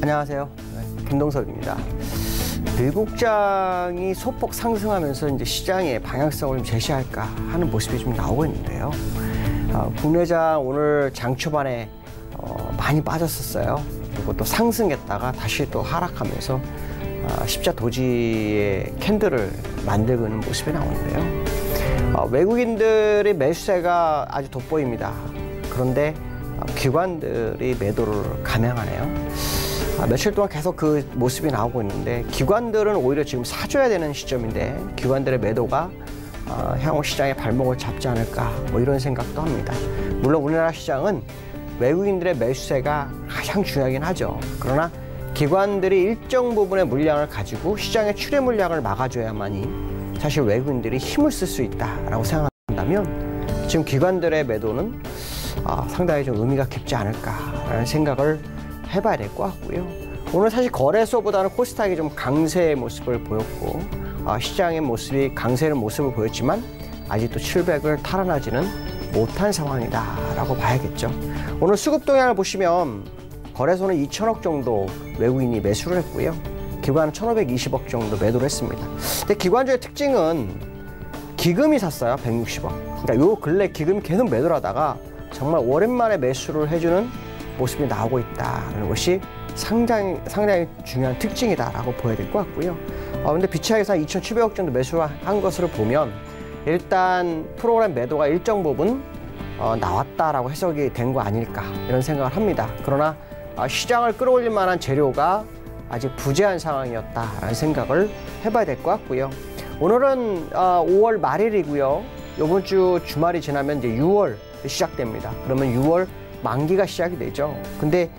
안녕하세요. 김동섭입니다. 미국장이 소폭 상승하면서 이제 시장의 방향성을 좀 제시할까 하는 모습이 좀 나오고 있는데요. 국내장 오늘 장 초반에 많이 빠졌었어요. 그리고 또 상승했다가 다시 또 하락하면서 십자 도지의 캔들을 만들고는 모습이 나오는데요. 외국인들의 매수세가 아주 돋보입니다. 그런데 기관들이 매도를 감행하네요. 며칠 동안 계속 그 모습이 나오고 있는데 기관들은 오히려 지금 사줘야 되는 시점인데 기관들의 매도가 향후 시장의 발목을 잡지 않을까 뭐 이런 생각도 합니다. 물론 우리나라 시장은 외국인들의 매수세가 가장 중요하긴 하죠. 그러나 기관들이 일정 부분의 물량을 가지고 시장의 출회 물량을 막아줘야만이 사실 외국인들이 힘을 쓸 수 있다라고 생각한다면 지금 기관들의 매도는 상당히 좀 의미가 깊지 않을까라는 생각을 해봐야 될 것 같고요. 오늘 사실 거래소보다는 코스닥이 좀 강세의 모습을 보였고 시장의 모습이 강세의 모습을 보였지만 아직도 700을 탈환하지는 못한 상황이다라고 봐야겠죠. 오늘 수급 동향을 보시면 거래소는 2천억 정도 외국인이 매수를 했고요. 기관은 1,520억 정도 매도를 했습니다. 근데 기관주의 특징은 기금이 샀어요. 160억. 그러니까 요 근래 기금이 계속 매도를 하다가 정말 오랜만에 매수를 해주는 모습이 나오고 있다는 것이 상당히 중요한 특징이다라고 보여야 될 것 같고요. 근데 비차익에서 2,700억 정도 매수한 것으로 보면 일단 프로그램 매도가 일정 부분 나왔다라고 해석이 된 거 아닐까 이런 생각을 합니다. 그러나 시장을 끌어올릴 만한 재료가 아직 부재한 상황이었다라는 생각을 해봐야 될 것 같고요. 오늘은 5월 말일이고요. 이번 주 주말이 지나면 이제 6월 시작됩니다. 그러면 6월 만기가 시작이 되죠. 근데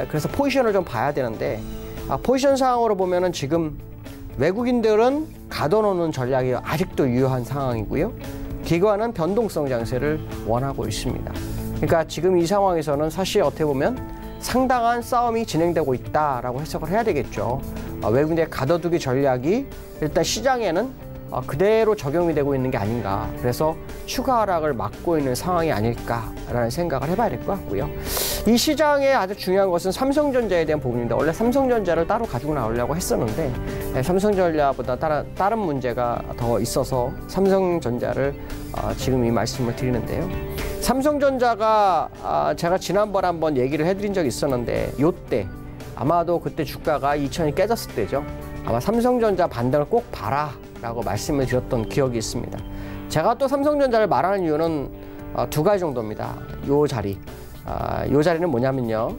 그래서 포지션을 좀 봐야 되는데 포지션 상황으로 보면은 지금 외국인들은 가둬놓는 전략이 아직도 유효한 상황이고요. 기관은 변동성 장세를 원하고 있습니다. 그러니까 지금 이 상황에서는 사실 어떻게 보면 상당한 싸움이 진행되고 있다라고 해석을 해야 되겠죠. 외국인의 가둬두기 전략이 일단 시장에는 그대로 적용이 되고 있는 게 아닌가. 그래서 추가 하락을 막고 있는 상황이 아닐까라는 생각을 해봐야 될 것 같고요. 이 시장에 아주 중요한 것은 삼성전자에 대한 부분인데 원래 삼성전자를 따로 가지고 나오려고 했었는데 삼성전자보다 다른 문제가 더 있어서 삼성전자를 지금 이 말씀을 드리는데요. 삼성전자가 제가 지난번에 한번 얘기를 해드린 적이 있었는데 요때 아마도 그때 주가가 2,000이 깨졌을 때죠. 아마 삼성전자 반등을 꼭 봐라 라고 말씀을 드렸던 기억이 있습니다. 제가 또 삼성전자를 말하는 이유는 두 가지 정도입니다. 요 자리는 뭐냐면요.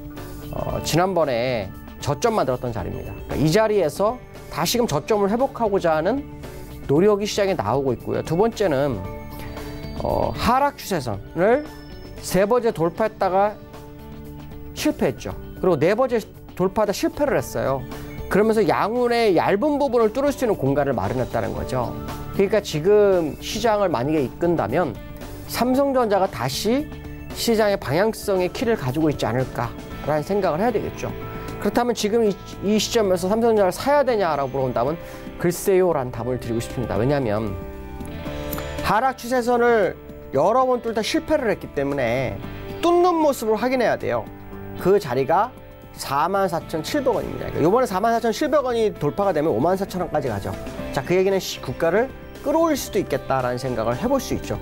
지난번에 저점 만들었던 자리입니다. 그러니까 이 자리에서 다시금 저점을 회복하고자 하는 노력이 시장에 나오고 있고요. 두 번째는 하락 추세선을 세 번째 돌파했다가 실패했죠. 그리고 네 번째 돌파하다 실패를 했어요. 그러면서 양운의 얇은 부분을 뚫을 수 있는 공간을 마련했다는 거죠. 그러니까 지금 시장을 만약에 이끈다면 삼성전자가 다시 시장의 방향성의 키를 가지고 있지 않을까라는 생각을 해야 되겠죠. 그렇다면 지금 이 시점에서 삼성전자를 사야 되냐라고 물어본다면 글쎄요라는 답을 드리고 싶습니다. 왜냐하면 하락 추세선을 여러 번 뚫다 실패를 했기 때문에 뚫는 모습을 확인해야 돼요. 그 자리가 44,700원입니다. 그러니까 이번에 44,700원이 돌파가 되면 54,000원까지 가죠. 자, 그 얘기는 주가를 끌어올릴 수도 있겠다라는 생각을 해볼 수 있죠.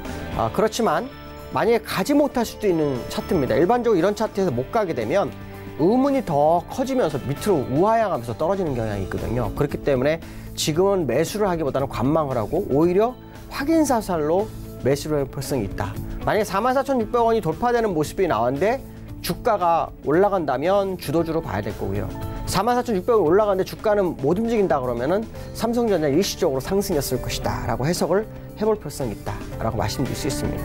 그렇지만 만약에 가지 못할 수도 있는 차트입니다. 일반적으로 이런 차트에서 못 가게 되면 의문이 더 커지면서 밑으로 우하향하면서 떨어지는 경향이 있거든요. 그렇기 때문에 지금은 매수를 하기보다는 관망을 하고 오히려 확인 사살로 매수를 할 가능성이 있다. 만약에 44,600원이 돌파되는 모습이 나왔는데 주가가 올라간다면 주도주로 봐야 될 거고요. 44,600원 올라가는데 주가는 못 움직인다 그러면은 삼성전자 일시적으로 상승했을 것이다 라고 해석을 해볼 필요성이 있다 라고 말씀드릴 수 있습니다.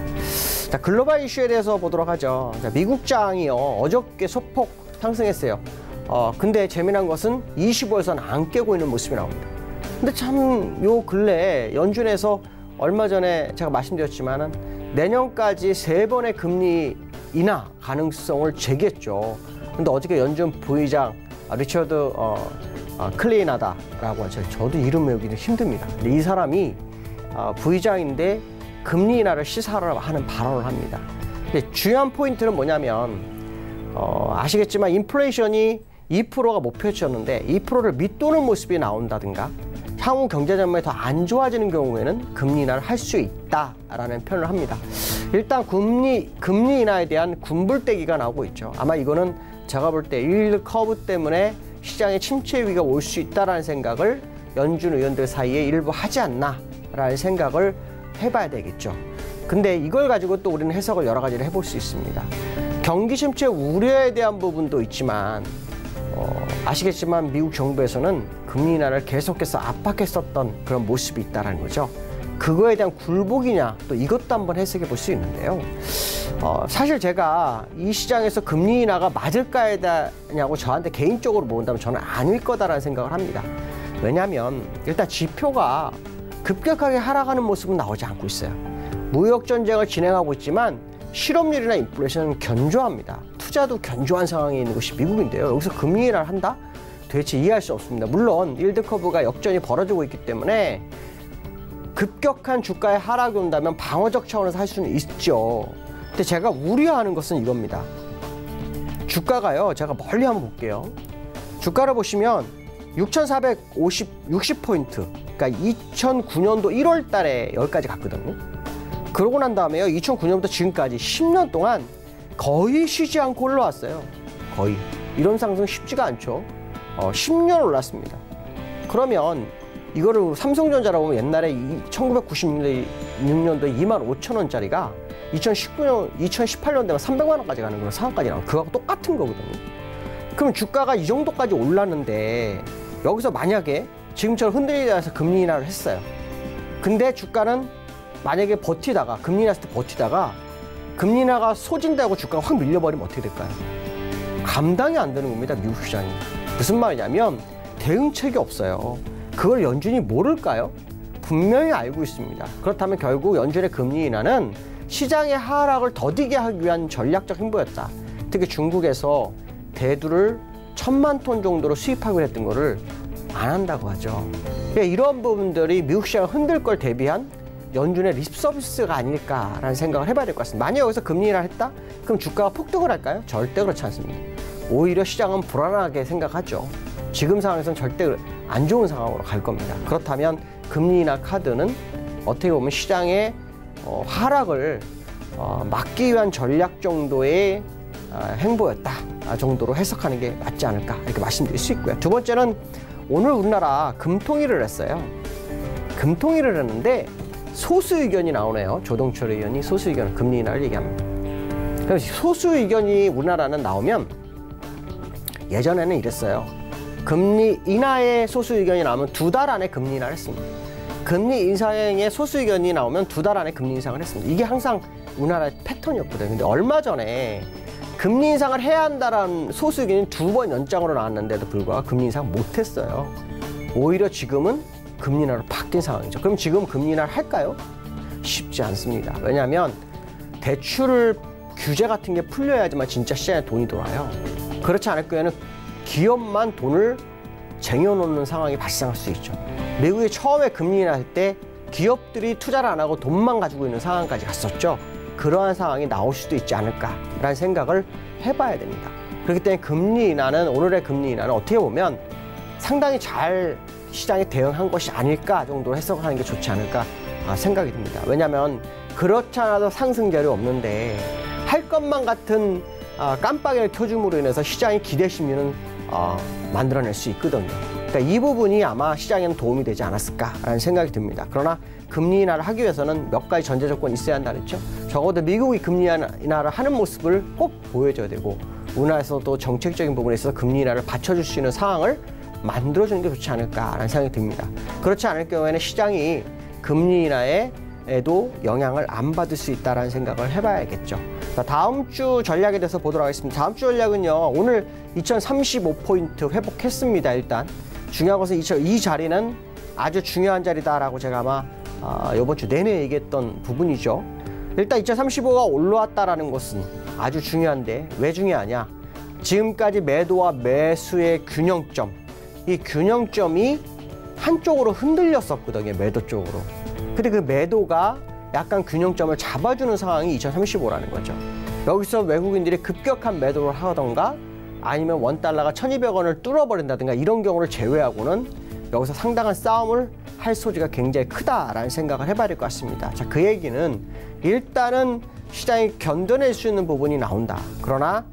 자, 글로벌 이슈에 대해서 보도록 하죠. 자, 미국장이요 어저께 소폭 상승했어요. 근데 재미난 것은 25에서는 안 깨고 있는 모습이 나옵니다. 근데 참 요 근래 연준에서 얼마 전에 제가 말씀드렸지만은 내년까지 3번의 금리 인하 가능성을 제기했죠. 근데 어저께 연준 부의장 리처드 클리나다라고 하죠. 저도 이름 외우기는 힘듭니다. 근데 이 사람이 부의장인데 금리 인하를 시사하는 발언을 합니다. 근데 중요한 포인트는 뭐냐면 아시겠지만 인플레이션이 2%가 목표치였는데 2%를 밑도는 모습이 나온다든가 향후 경제 전망이 더 안 좋아지는 경우에는 금리 인하를 할 수 있다라는 표현을 합니다. 일단 금리 인하에 대한 군불대기가 나오고 있죠. 아마 이거는 제가 볼 때 일드 커브 때문에 시장에 침체 위기가 올 수 있다라는 생각을 연준 의원들 사이에 일부 하지 않나라는 생각을 해봐야 되겠죠. 근데 이걸 가지고 또 우리는 해석을 여러 가지를 해볼 수 있습니다. 경기 침체 우려에 대한 부분도 있지만 아시겠지만 미국 정부에서는 금리 인하를 계속해서 압박했었던 그런 모습이 있다는 거죠. 그거에 대한 굴복이냐, 또 이것도 한번 해석해 볼 수 있는데요. 사실 제가 이 시장에서 금리 인하가 맞을까에 대하냐고 저한테 개인적으로 물어본다면 저는 아닐 거다라는 생각을 합니다. 왜냐하면 일단 지표가 급격하게 하락하는 모습은 나오지 않고 있어요. 무역 전쟁을 진행하고 있지만 실업률이나 인플레이션은 견조합니다. 투자도 견조한 상황에 있는 것이 미국인데요. 여기서 금리 인하를 한다? 도대체 이해할 수 없습니다. 물론 일드 커브가 역전이 벌어지고 있기 때문에 급격한 주가의 하락이 온다면 방어적 차원에서 할 수는 있죠. 근데 제가 우려하는 것은 이겁니다. 주가가요, 제가 멀리 한번 볼게요. 주가를 보시면 6,460포인트, 그러니까 2009년도 1월 달에 여기까지 갔거든요. 그러고 난 다음에요, 2009년부터 지금까지 10년 동안 거의 쉬지 않고 올라왔어요. 거의. 이런 상승 쉽지가 않죠. 10년 올랐습니다. 그러면 이거를 삼성전자라고 보면 옛날에 1996년도에 25,000원짜리가 2018년 되면 300만 원까지 가는 그런 상황까지 나와요. 그거하고 똑같은 거거든요. 그럼 주가가 이 정도까지 올랐는데 여기서 만약에 지금처럼 흔들리면서 금리 인하를 했어요. 근데 주가는 만약에 버티다가 금리 인하했을 때 버티다가 금리 인하가 소진되고 주가가 확 밀려버리면 어떻게 될까요? 감당이 안 되는 겁니다. 미국 시장이. 무슨 말이냐면 대응책이 없어요. 그걸 연준이 모를까요? 분명히 알고 있습니다. 그렇다면 결국 연준의 금리 인하는 시장의 하락을 더디게 하기 위한 전략적 행보였다. 특히 중국에서 대두를 1,000만 톤 정도로 수입하기로 했던 거를 안 한다고 하죠. 이런 부분들이 미국 시장을 흔들 걸 대비한 연준의 립 서비스가 아닐까라는 생각을 해봐야 될 것 같습니다. 만약 여기서 금리 인하를 했다? 그럼 주가가 폭등을 할까요? 절대 그렇지 않습니다. 오히려 시장은 불안하게 생각하죠. 지금 상황에서는 절대 안 좋은 상황으로 갈 겁니다. 그렇다면 금리 인하 카드는 어떻게 보면 시장의 하락을 막기 위한 전략 정도의 행보였다 정도로 해석하는 게 맞지 않을까 이렇게 말씀드릴 수 있고요. 두 번째는 오늘 우리나라 금통위를 했어요. 금통위를 했는데 소수 의견이 나오네요. 조동철 의원이 소수 의견 금리 인하를 얘기합니다. 그래서 소수 의견이 우리나라는 나오면 예전에는 이랬어요. 금리 인하의 소수 의견이 나오면 2달 안에 금리 인하를 했습니다. 금리 인상의 소수 의견이 나오면 2달 안에 금리 인상을 했습니다. 이게 항상 우리나라의 패턴이었거든요. 근데 얼마 전에 금리 인상을 해야 한다라는 소수 의견이 2번 연장으로 나왔는데도 불구하고 금리 인상 못했어요. 오히려 지금은 금리 인하로 바뀐 상황이죠. 그럼 지금 금리 인하를 할까요? 쉽지 않습니다. 왜냐하면 대출 규제 같은 게 풀려야지만 진짜 시장에 돈이 돌아요. 그렇지 않을 경우에는 기업만 돈을 쟁여놓는 상황이 발생할 수 있죠. 미국이 처음에 금리 인하할 때 기업들이 투자를 안 하고 돈만 가지고 있는 상황까지 갔었죠. 그러한 상황이 나올 수도 있지 않을까라는 생각을 해봐야 됩니다. 그렇기 때문에 금리 인하는 오늘의 금리 인하는 어떻게 보면 상당히 잘 시장에 대응한 것이 아닐까 정도로 해석하는 게 좋지 않을까 생각이 듭니다. 왜냐하면 그렇지 않아도 상승세력이 없는데 할 것만 같은 깜빡이를 켜줌으로 인해서 시장의 기대 심리는 만들어낼 수 있거든요. 그러니까 이 부분이 아마 시장에는 도움이 되지 않았을까라는 생각이 듭니다. 그러나 금리 인하를 하기 위해서는 몇 가지 전제 조건이 있어야 한다 그랬죠. 적어도 미국이 금리 인하를 하는 모습을 꼭 보여줘야 되고 우리나라에서도 정책적인 부분에 있어서 금리 인하를 받쳐줄 수 있는 상황을 만들어주는 게 좋지 않을까라는 생각이 듭니다. 그렇지 않을 경우에는 시장이 금리 인하에도 영향을 안 받을 수 있다는 생각을 해봐야겠죠. 다음 주 전략에 대해서 보도록 하겠습니다. 다음 주 전략은요. 오늘 2035포인트 회복했습니다. 일단 중요한 것은 이 자리는 아주 중요한 자리다라고 제가 아마 이번 주 내내 얘기했던 부분이죠. 일단 2035가 올라왔다라는 것은 아주 중요한데 왜 중요하냐? 지금까지 매도와 매수의 균형점, 이 균형점이 한쪽으로 흔들렸었거든요. 매도 쪽으로. 근데 그 매도가 약간 균형점을 잡아주는 상황이 2035라는 거죠. 여기서 외국인들이 급격한 매도를 하던가 아니면 원달러가 1,200원을 뚫어버린다든가 이런 경우를 제외하고는 여기서 상당한 싸움을 할 소지가 굉장히 크다라는 생각을 해봐야 될 것 같습니다. 자, 그 얘기는 일단은 시장이 견뎌낼 수 있는 부분이 나온다. 그러나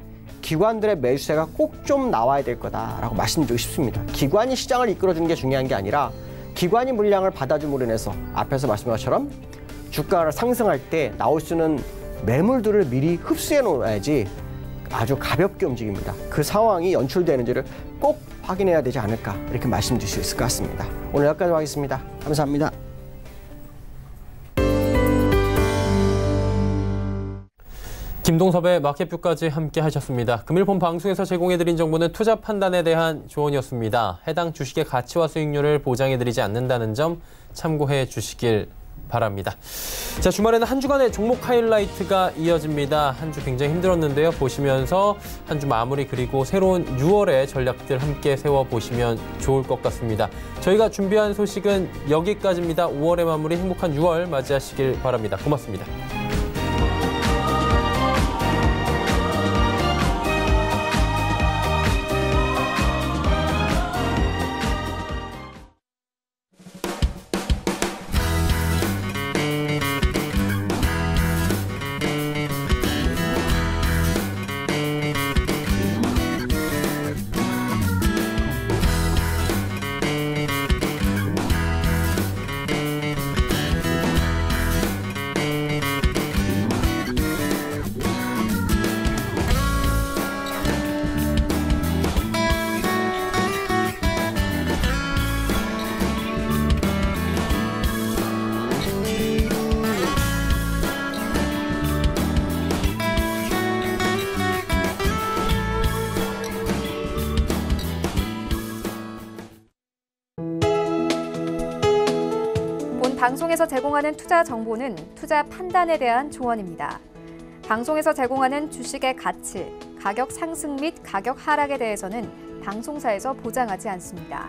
기관들의 매수세가 꼭 좀 나와야 될 거다라고 말씀드리고 싶습니다. 기관이 시장을 이끌어주는 게 중요한 게 아니라 기관이 물량을 받아줌으로 인해서 앞에서 말씀한 것처럼 주가가 상승할 때 나올 수 있는 매물들을 미리 흡수해 놓아야지 아주 가볍게 움직입니다. 그 상황이 연출되는지를 꼭 확인해야 되지 않을까 이렇게 말씀드릴 수 있을 것 같습니다. 오늘 여기까지 하겠습니다. 감사합니다. 김동섭의 마켓뷰까지 함께 하셨습니다. 금일 본 방송에서 제공해드린 정보는 투자 판단에 대한 조언이었습니다. 해당 주식의 가치와 수익률을 보장해드리지 않는다는 점 참고해 주시길 바랍니다. 자, 주말에는 한 주간의 종목 하이라이트가 이어집니다. 한 주 굉장히 힘들었는데요. 보시면서 한 주 마무리 그리고 새로운 6월의 전략들 함께 세워보시면 좋을 것 같습니다. 저희가 준비한 소식은 여기까지입니다. 5월의 마무리 행복한 6월 맞이하시길 바랍니다. 고맙습니다. 방송에서 제공하는 투자 정보는 투자 판단에 대한 조언입니다. 방송에서 제공하는 주식의 가치, 가격 상승 및 가격 하락에 대해서는 방송사에서 보장하지 않습니다.